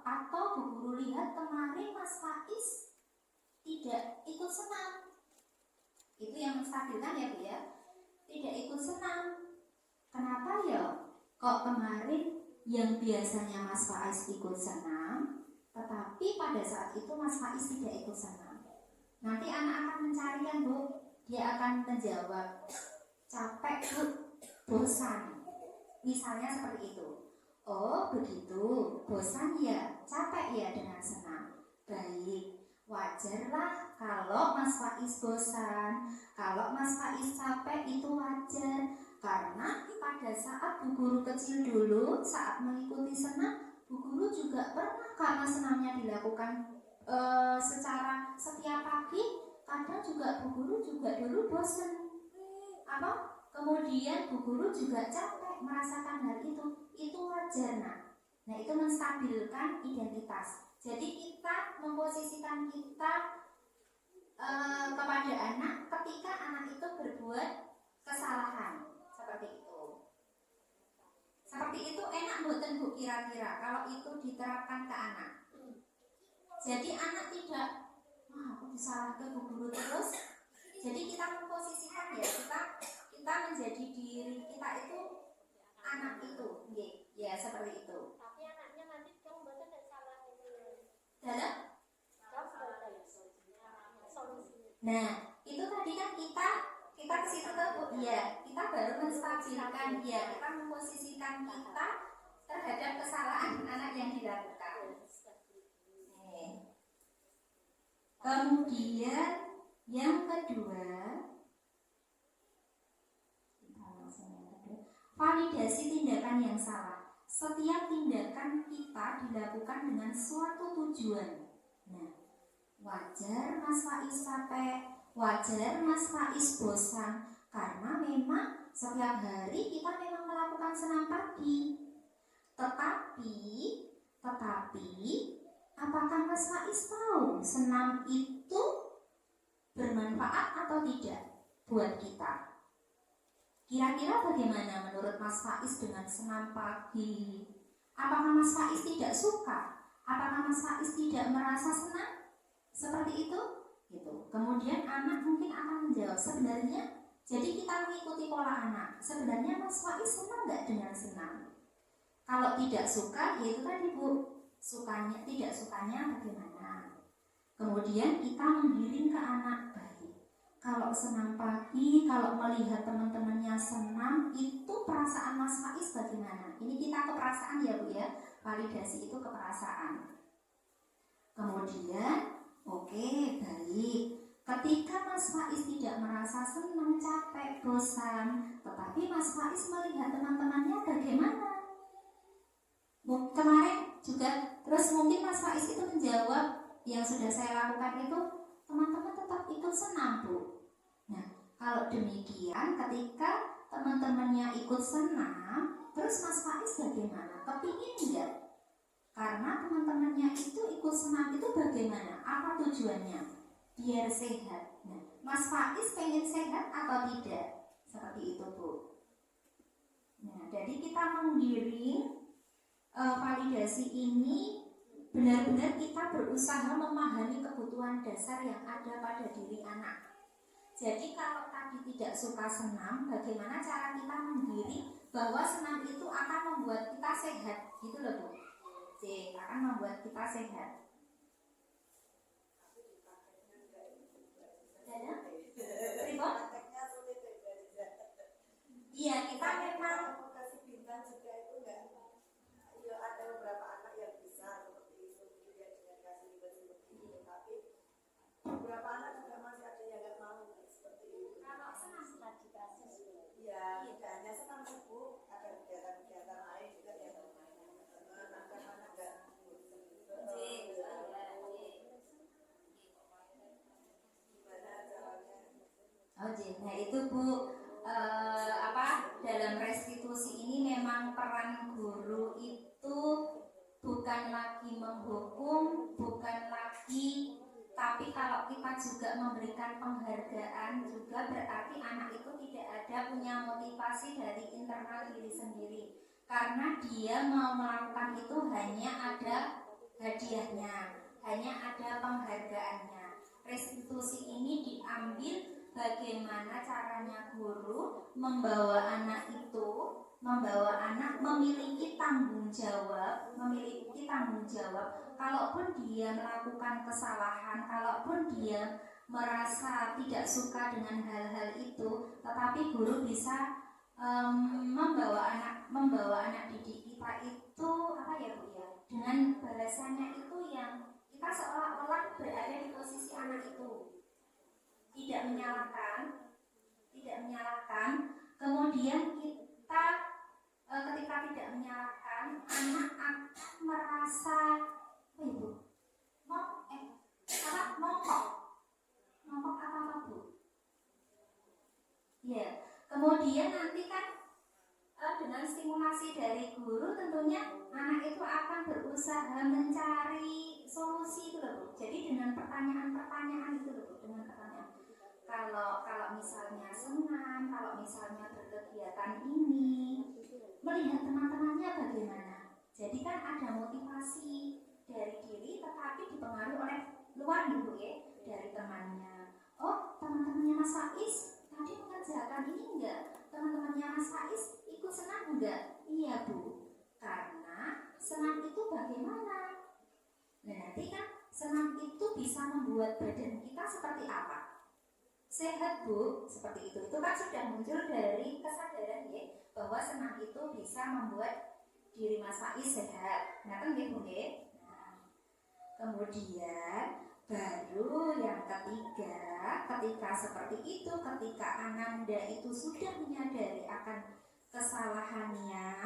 atau Bu Guru lihat kemarin Mas Faiz tidak ikut senam. Itu yang menstabilkan ya Bu ya, tidak ikut senam. Kenapa ya? Kok kemarin yang biasanya Mas Faiz ikut senam, tetapi pada saat itu Mas Faiz tidak ikut senam. Nanti anak akan mencari kan Bu, dia akan menjawab capek Bu, bosan. Misalnya seperti itu. Oh begitu, bosan ya, capek ya dengan senam. Baik, wajarlah kalau Mas Faiz bosan, kalau Mas Faiz capek itu wajar. Karena pada saat Bu Guru kecil dulu, saat mengikuti senam, Bu Guru juga pernah karena senamnya dilakukan secara setiap pagi, kadang juga Bu Guru juga dulu bosan. Kemudian Bu Guru juga capek merasakan hal itu wajar nah itu menstabilkan identitas. Jadi kita memposisikan kita kepada anak ketika anak itu berbuat kesalahan seperti itu enak mboten Bu kira-kira kalau itu diterapkan ke anak. Jadi anak tidak aku disalahkan Bu Guru terus. Jadi kita memposisikan ya, kita menjadi diri kita itu anak itu, ya seperti itu. Tapi anaknya nanti kamu baca tidak salah itu. Dalam? Nah, itu tadi kan kita ke situ Bu, ya kita baru menstabilkan, ya kita memposisikan kita terhadap kesalahan anak yang dilakukan. Kemudian yang kedua, validasi tindakan yang salah. Setiap tindakan kita dilakukan dengan suatu tujuan. Nah, wajar Mas Faiz capek, wajar Mas Faiz bosan, karena memang setiap hari kita memang melakukan senam pagi. Tetapi Apakah Mas Faiz tahu senam itu bermanfaat atau tidak buat kita? Kira-kira bagaimana menurut Mas Faiz dengan senam pagi? Apakah Mas Faiz tidak suka? Apakah Mas Faiz tidak merasa senang? Seperti itu? Gitu. Kemudian anak mungkin akan menjawab, sebenarnya, jadi kita mengikuti pola anak. Sebenarnya Mas Faiz senang nggak dengan senam? Kalau tidak suka, yaitu tadi Bu, sukanya, tidak sukanya bagaimana? Kemudian kita menggiring ke anak, kalau senam pagi, kalau melihat teman-temannya senam, itu perasaan Mas Faiz bagaimana? Ini kita ke perasaan ya Bu ya, validasi itu ke perasaan. Kemudian, oke, baik. Ketika Mas Faiz tidak merasa senang, capek, bosan, tetapi Mas Faiz melihat teman-temannya bagaimana? Kemarin juga, terus mungkin Mas Faiz itu menjawab, yang sudah saya lakukan itu, teman-teman tetap ikut senam Bu. Nah, kalau demikian ketika teman-temannya ikut senam, terus Mas Faiz bagaimana? Kepingin enggak? Karena teman-temannya itu ikut senam itu bagaimana? Apa tujuannya? Biar sehat. Nah, Mas Faiz pengen sehat atau tidak? Seperti itu Bu. Nah, jadi kita menggiring validasi ini benar-benar kita berusaha memahami kebutuhan dasar yang ada pada diri anak. Jadi kalau tadi tidak suka senam, bagaimana cara kita menggiring bahwa senam itu akan membuat kita sehat, gitu loh Bu. Akan membuat kita sehat. Iya, kita memang kasih bintang juga itu enggak. Ya ada beberapa anak yang bisa seperti itu, dia dengan kasih bintang seperti itu, tapi beberapa anak juga masih ada yang enggak mau seperti itu. Kalau senang sudah dikasih. Ya, tidak hanya senam Bu, ada kegiatan-kegiatan lain juga yang anak-anak enggak. Nah itu Bu, dalam restitusi ini memang peran guru itu bukan lagi menghukum, bukan lagi, tapi kalau kita juga memberikan penghargaan juga berarti anak itu tidak ada punya motivasi dari internal diri sendiri, karena dia mau melakukan itu hanya ada hadiahnya, hanya ada penghargaannya. Restitusi ini diambil bagaimana caranya guru membawa anak memiliki tanggung jawab, kalaupun dia melakukan kesalahan, kalaupun dia merasa tidak suka dengan hal-hal itu, tetapi guru bisa membawa anak didik kita itu dengan bahasanya itu yang kita seolah-olah berada di posisi anak itu, tidak menyalahkan. Kemudian kita ketika tidak menyalahkan, anak akan merasa nongkok apa Bu? Ya, kemudian nanti kan dengan stimulasi dari guru tentunya anak itu akan berusaha mencari solusi itu loh Bu. Jadi dengan pertanyaan-pertanyaan itu loh Bu, dengan pertanyaan. Kalau misalnya senam, kalau misalnya berkegiatan ini, melihat teman-temannya bagaimana. Jadi kan ada motivasi dari diri tetapi dipengaruhi oleh luar Bu ya, dari temannya. Oh, teman-temannya Mas Faiz tadi mengerjakan ini enggak? Teman-temannya Mas Faiz ikut senam enggak? Iya Bu, karena senam itu bagaimana? Nah nanti kan senam itu bisa membuat badan kita seperti apa? Sehat Bu, seperti itu. Itu kan sudah muncul dari kesadaran ya, bahwa senam itu bisa membuat diri Mas Faiz sehat. Nah kan gitu ya. Nah, kemudian baru yang ketiga, ketika seperti itu, ketika Ananda itu sudah menyadari akan kesalahannya,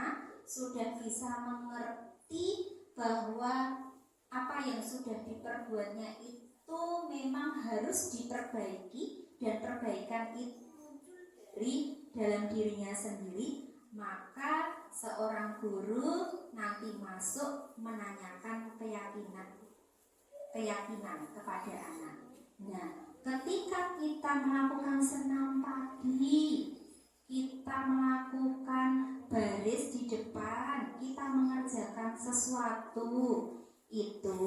sudah bisa mengerti bahwa apa yang sudah diperbuatnya itu memang harus diperbaiki, dan perbaikan itu dari dalam dirinya sendiri, maka seorang guru nanti masuk menanyakan keyakinan. keyakinan kepada anak. Nah, ketika kita melakukan senam pagi, kita melakukan baris di depan, kita mengerjakan sesuatu, itu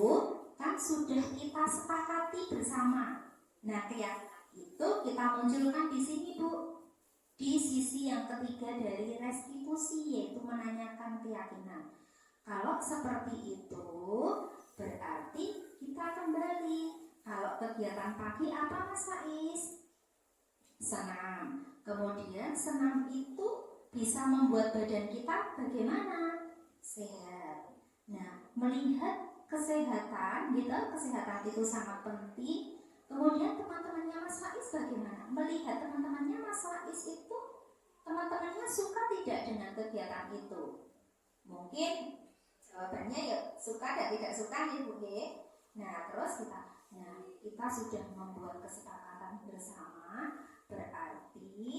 kan sudah kita sepakati bersama. Nah, keyakinan itu kita munculkan di sini, Bu. Di sisi yang ketiga dari restitusi, yaitu menanyakan keyakinan. Kalau seperti itu, berarti kita kembali. Kalau kegiatan pagi apa, Mas Faiz? Senam. Kemudian senam itu bisa membuat badan kita bagaimana? Sehat. Nah, melihat kesehatan, gitu, kesehatan itu sangat penting. Kemudian teman-temannya Mas Faiz bagaimana? Melihat teman-temannya Mas Faiz itu, teman-temannya suka tidak dengan kegiatan itu? Mungkin jawabannya ya suka dan tidak suka nih, Bu. Nah, terus kita sudah membuat kesepakatan bersama. Berarti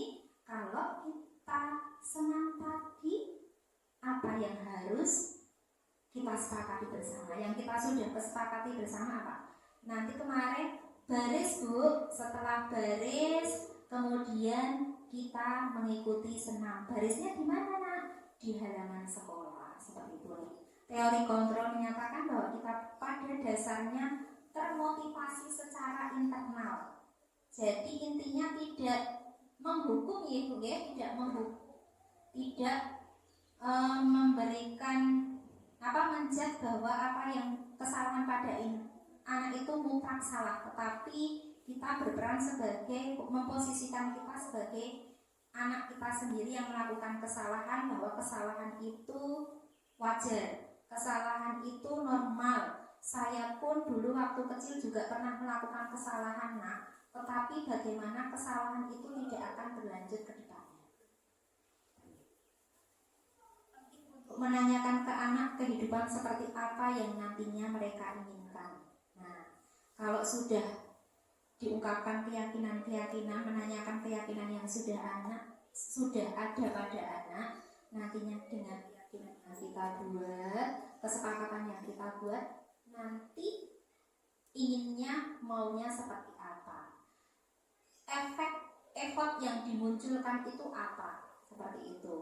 kalau kita senam pagi, apa yang harus kita sepakati bersama? Yang kita sudah kesepakati bersama apa? Nanti kemarin baris, Bu. Setelah baris, kemudian kita mengikuti senam. Barisnya di mana, Nak? Di halaman sekolah. Seperti itu. Teori kontrol menyatakan bahwa kita pada dasarnya termotivasi secara internal. Jadi intinya tidak menghukum, ya Bu, ya, tidak menghukum, tidak memberikan menjat bahwa apa yang kesalahan pada anak itu mutlak salah, tetapi kita berperan sebagai memposisikan kita sebagai anak kita sendiri yang melakukan kesalahan, bahwa kesalahan itu wajar, kesalahan itu normal. Saya pun dulu waktu kecil juga pernah melakukan kesalahan, Nak. Tetapi bagaimana kesalahan itu tidak akan berlanjut ke depannya. Untuk menanyakan ke anak kehidupan seperti apa yang nantinya mereka inginkan. Nah, kalau sudah diungkapkan keyakinan-keyakinan, menanyakan keyakinan yang sudah ada pada anak, nantinya dengan keyakinan yang kita buat, kesepakatan yang kita buat, nanti inginnya maunya seperti apa, effort yang dimunculkan itu apa, seperti itu.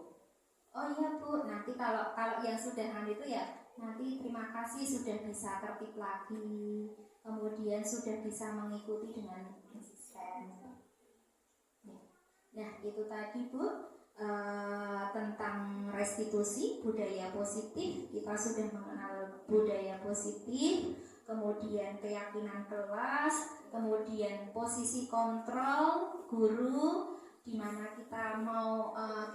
Oh iya, Bu, nanti kalau yang sudah itu ya, nanti terima kasih sudah bisa tertib lagi, kemudian sudah bisa mengikuti dengan konsisten. Nah, itu tadi, Bu, tentang restitusi, budaya positif. Kita sudah mengenal budaya positif, kemudian keyakinan kelas, kemudian posisi kontrol guru, di mana kita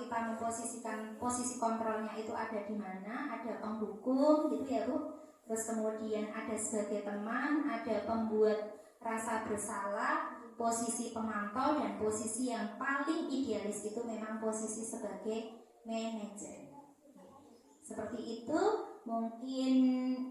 kita memposisikan posisi kontrolnya itu ada di mana, ada penghukum gitu ya, Bu. Terus kemudian ada sebagai teman, ada pembuat rasa bersalah, posisi pemantau, dan posisi yang paling idealis itu memang posisi sebagai manajer. Seperti itu mungkin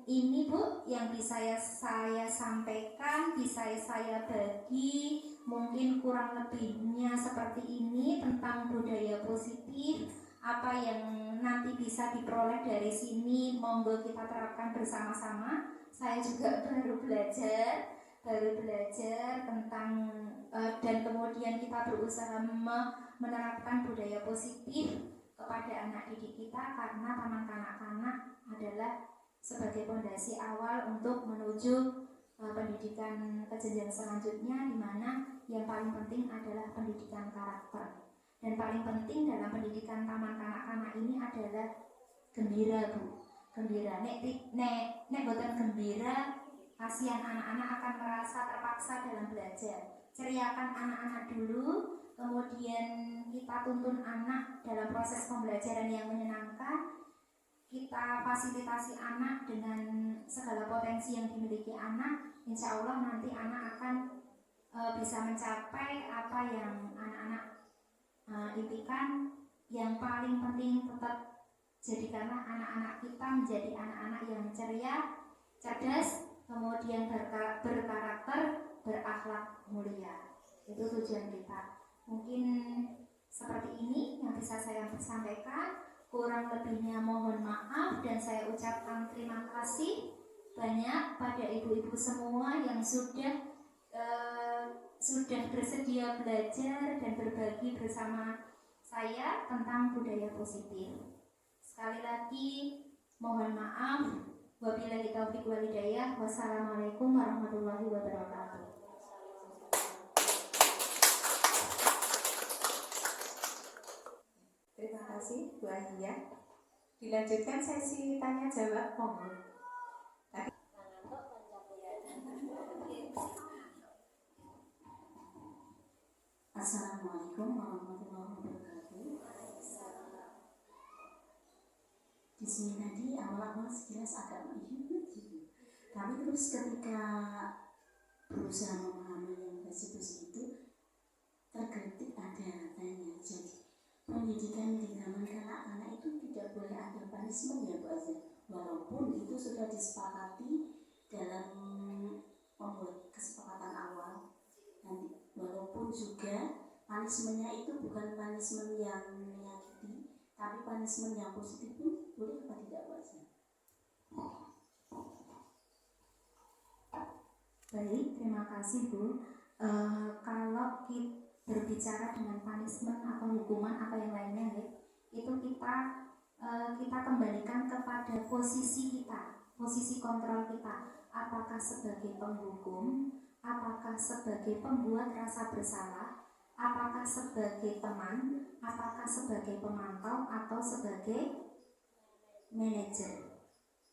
ini, Bu, yang bisa saya sampaikan, bisa saya bagi. Mungkin kurang lebihnya seperti ini tentang budaya positif. Apa yang nanti bisa diperoleh dari sini, monggo kita terapkan bersama-sama. Saya juga baru belajar tentang dan kemudian kita berusaha menerapkan budaya positif kepada anak didik kita, karena taman kanak-kanak adalah sebagai fondasi awal untuk menuju pendidikan ke jenjang selanjutnya, di mana yang paling penting adalah pendidikan karakter. Dan paling penting dalam pendidikan taman kanak-kanak ini adalah gembira, Bu. Gembira. Nek boten gembira, kasihan anak-anak akan merasa terpaksa dalam belajar. Ceriakan anak-anak dulu, kemudian kita tuntun anak dalam proses pembelajaran yang menyenangkan. Kita fasilitasi anak dengan segala potensi yang dimiliki anak. Insya Allah nanti anak akan bisa mencapai apa yang anak-anak impikan. Yang paling penting tetap jadikanlah anak-anak kita menjadi anak-anak yang ceria, cerdas, kemudian berkarakter, berakhlak mulia. Itu tujuan kita. Mungkin seperti ini yang bisa saya sampaikan. Kurang lebihnya mohon maaf dan saya ucapkan terima kasih. banyak pada ibu-ibu semua yang sudah bersedia belajar dan berbagi bersama saya tentang budaya positif. Sekali lagi mohon maaf. Wabillahi taufiq wal hidayah. Wassalamualaikum warahmatullahi wabarakatuh. Terima kasih Bu Ahia. Dilanjutkan sesi tanya jawab, monggo. Assalamualaikum warahmatullahi wabarakatuh. Di sini tadi awal-awal sekilas agak gitu. Tapi terus ketika berusaha memahami yang restitusi itu tergelitik ada tanya. Jadi pendidikan di zaman kanak-kanak itu tidak boleh ada punishment ya Bu Azza. Walaupun itu sudah disepakati dalam membuat kesepakatan awal. Nanti walaupun juga punishmentnya itu bukan punishment yang menyakiti, tapi punishment yang positif pun boleh apa tidak Bu Azza? Baik, terima kasih Bu. Kalau kita berbicara dengan punishment atau hukuman atau yang lainnya ya, itu kita kembalikan kepada posisi kita, posisi kontrol kita. Apakah sebagai penghukum, apakah sebagai pembuat rasa bersalah, apakah sebagai teman, apakah sebagai pemantau atau sebagai manajer.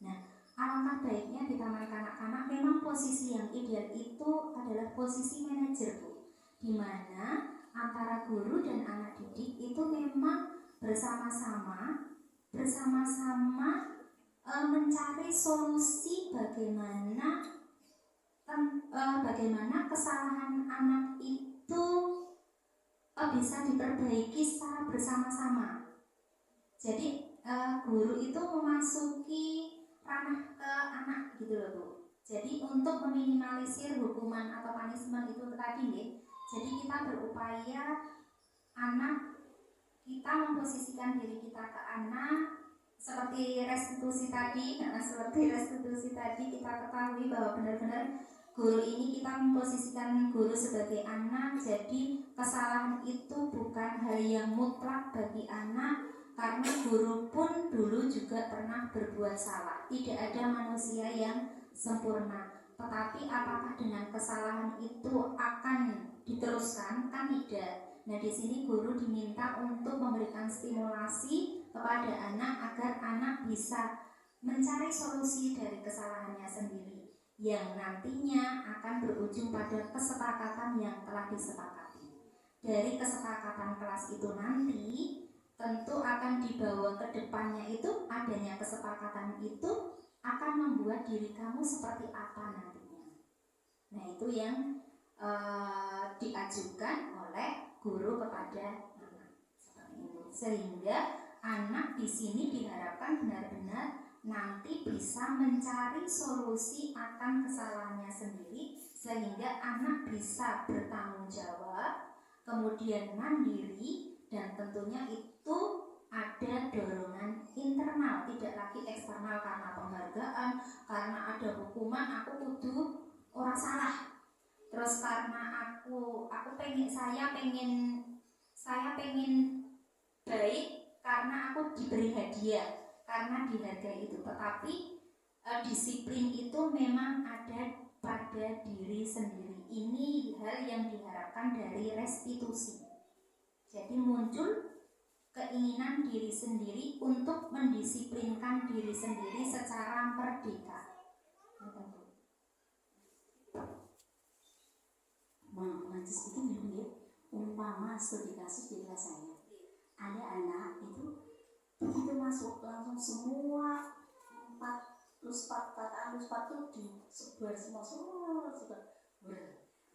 Nah, alangkah baiknya di taman kanak-kanak memang posisi yang ideal itu adalah posisi manajer Bu, di mana antara guru dan anak didik itu memang bersama-sama mencari solusi bagaimana kesalahan anak itu bisa diperbaiki secara bersama-sama. Jadi guru itu memasuki ranah ke anak gitu loh Bu. Jadi untuk meminimalisir hukuman atau punishment itu tadi ya, jadi kita berupaya kita memposisikan diri kita ke anak seperti restitusi tadi. Kita ketahui bahwa benar-benar guru ini kita memposisikan guru sebagai anak. Jadi kesalahan itu bukan hal yang mutlak bagi anak, karena guru pun dulu juga pernah berbuat salah. Tidak ada manusia yang sempurna. Tetapi apakah dengan kesalahan itu akan diteruskan? Kan tidak. Nah, di sini guru diminta untuk memberikan stimulasi kepada anak agar anak bisa mencari solusi dari kesalahannya sendiri, yang nantinya akan berujung pada kesepakatan yang telah disepakati. Dari kesepakatan kelas itu nanti tentu akan dibawa ke depannya, itu adanya kesepakatan itu akan membuat diri kamu seperti apa nantinya. Nah, itu yang diajukan oleh guru kepada anak seperti itu, sehingga anak di sini diharapkan benar-benar nanti bisa mencari solusi akan kesalahannya sendiri, sehingga anak bisa bertanggung jawab, kemudian mandiri, dan tentunya itu ada dorongan internal, tidak lagi eksternal karena penghargaan, karena ada hukuman aku kudu ora salah. Terus karena saya pengen baik karena aku diberi hadiah, karena dihargai itu. Tetapi disiplin itu memang ada pada diri sendiri. Ini hal yang diharapkan dari restitusi. Jadi muncul keinginan diri sendiri untuk mendisiplinkan diri sendiri secara merdeka. Lanjut sedikit ya, umpama studi kasus di kelas saya, ada anak itu begitu masuk langsung semua 4 plus 4 itu disebar semua.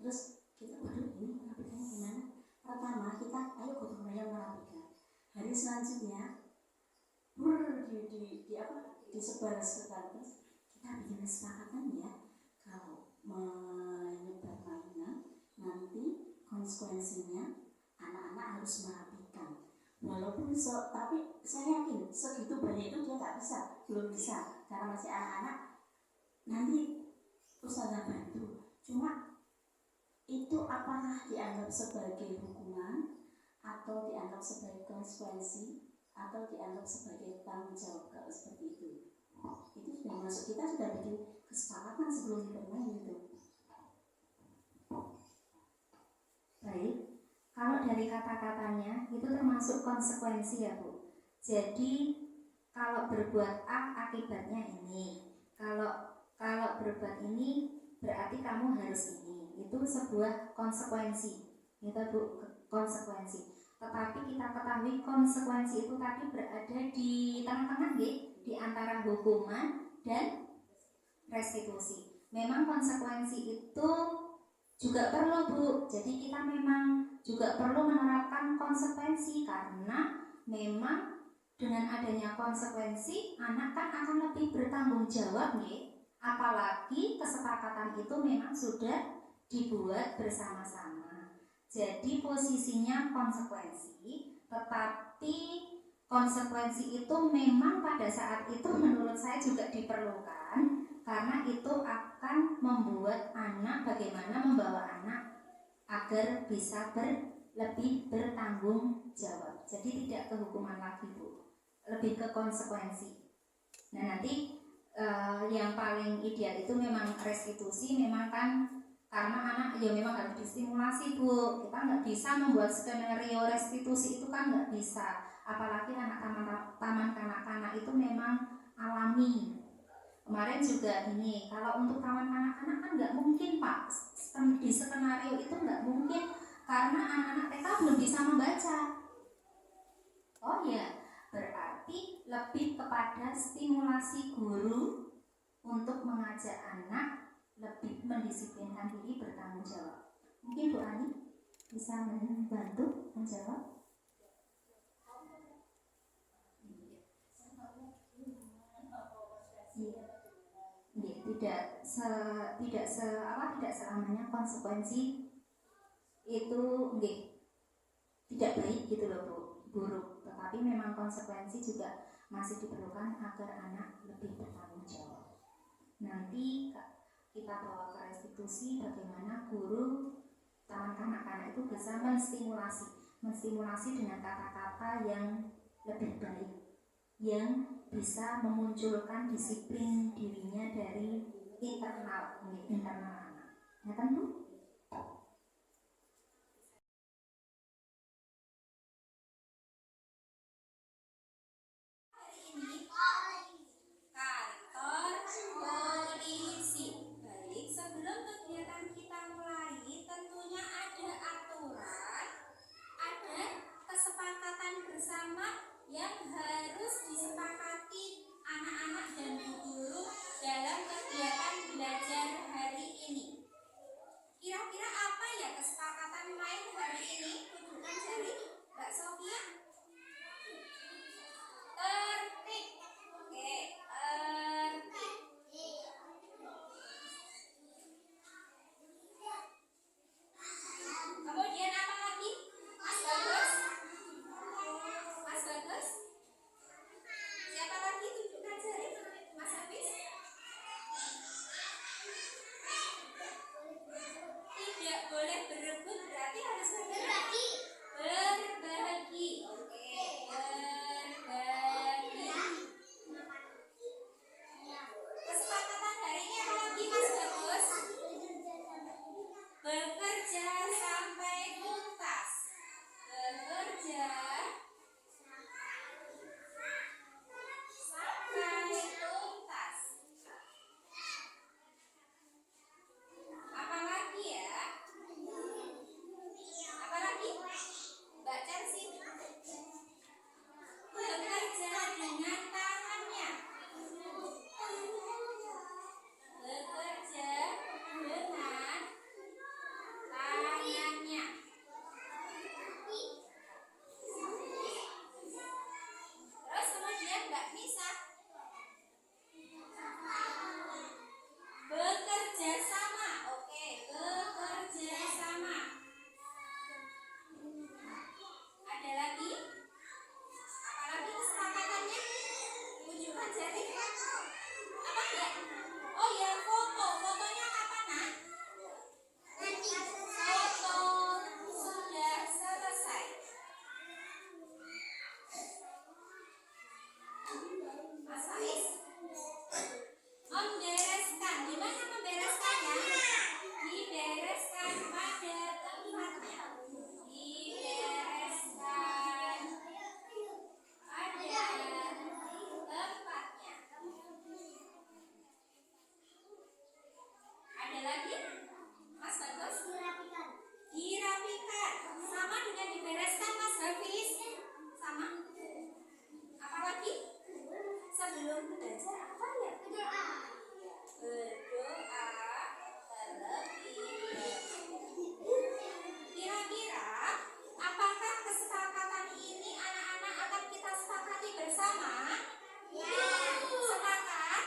Terus kita ini merapikannya gimana? Pertama kita ayo gotong royong merapikan. Hari selanjutnya disebar terus kita bikin kesepakatan ya, kalau menyebar mainan nanti konsekuensinya anak-anak harus merapikan. Walaupun tapi saya yakin segitu banyak itu dia belum bisa karena masih anak-anak. nanti Ustazah bantu. Cuma itu apakah dianggap sebagai hukuman atau dianggap sebagai konsekuensi atau dianggap sebagai tanggung jawab kalau seperti itu? Itu sudah masuk, kita sudah bikin kesepakatan sebelum bermain itu. Baik, kalau dari kata-katanya itu termasuk konsekuensi ya Bu. Jadi kalau berbuat A akibatnya ini, kalau berbuat ini berarti kamu harus ini. Itu sebuah konsekuensi. Itu Bu, konsekuensi. Tetapi kita ketahui konsekuensi itu tadi berada di tengah-tengah di antara hukuman dan restitusi. Memang konsekuensi itu juga perlu Bu. Jadi kita memang juga perlu menerapkan konsekuensi karena memang dengan adanya konsekuensi anak kan akan lebih bertanggung jawab nih. Apalagi kesepakatan itu memang sudah dibuat bersama-sama. Jadi posisinya konsekuensi, tetapi konsekuensi itu memang pada saat itu menurut saya juga diperlukan karena itu akan membuat anak, bagaimana membawa anak agar bisa lebih bertanggung jawab. Jadi tidak ke hukuman lagi Bu, lebih ke konsekuensi. Nah nanti yang paling ideal itu memang restitusi, memang kan karena anak ya memang harus distimulasi Bu. Kita nggak bisa membuat skenario restitusi itu kan nggak bisa. Apalagi anak taman kanak-kanak itu memang alami. Kemarin juga ini, kalau untuk taman kanak-kanak kan nggak mungkin Pak, di skenario itu nggak mungkin karena anak-anak TK belum bisa membaca. Oh ya, berarti lebih kepada stimulasi guru untuk mengajak anak lebih mendisiplinkan diri bertanggung jawab. Mungkin Bu Ani bisa membantu menjawab. Tidak selamanya konsekuensi itu tidak baik gitu loh Bu, buruk. Tetapi memang konsekuensi juga masih diperlukan agar anak lebih bertanggung jawab. Nanti kita bawa ke restitusi bagaimana guru taman kanak-kanak itu bisa menstimulasi dengan kata-kata yang lebih baik, yang bisa memunculkan disiplin dirinya dari internal anak. Ya kan Bu? Kantor polisi. Baik, sebelum kegiatan kita mulai, tentunya ada aturan, ada kesepakatan bersama yang harus disepakati anak-anak dan guru dalam kegiatan belajar hari ini. Kira-kira apa ya kesepakatan main hari ini? Tunjukkan jari Mbak Sofia. Tertib. Oke, tertib. Kemudian apa lagi? Mas Bagus? Mas Bagus? tujuan belajar apa ya? Berdoa. Berdoa terlebih. Kira-kira apakah kesepakatan ini anak-anak akan kita sepakati bersama? Ya. Sepakat?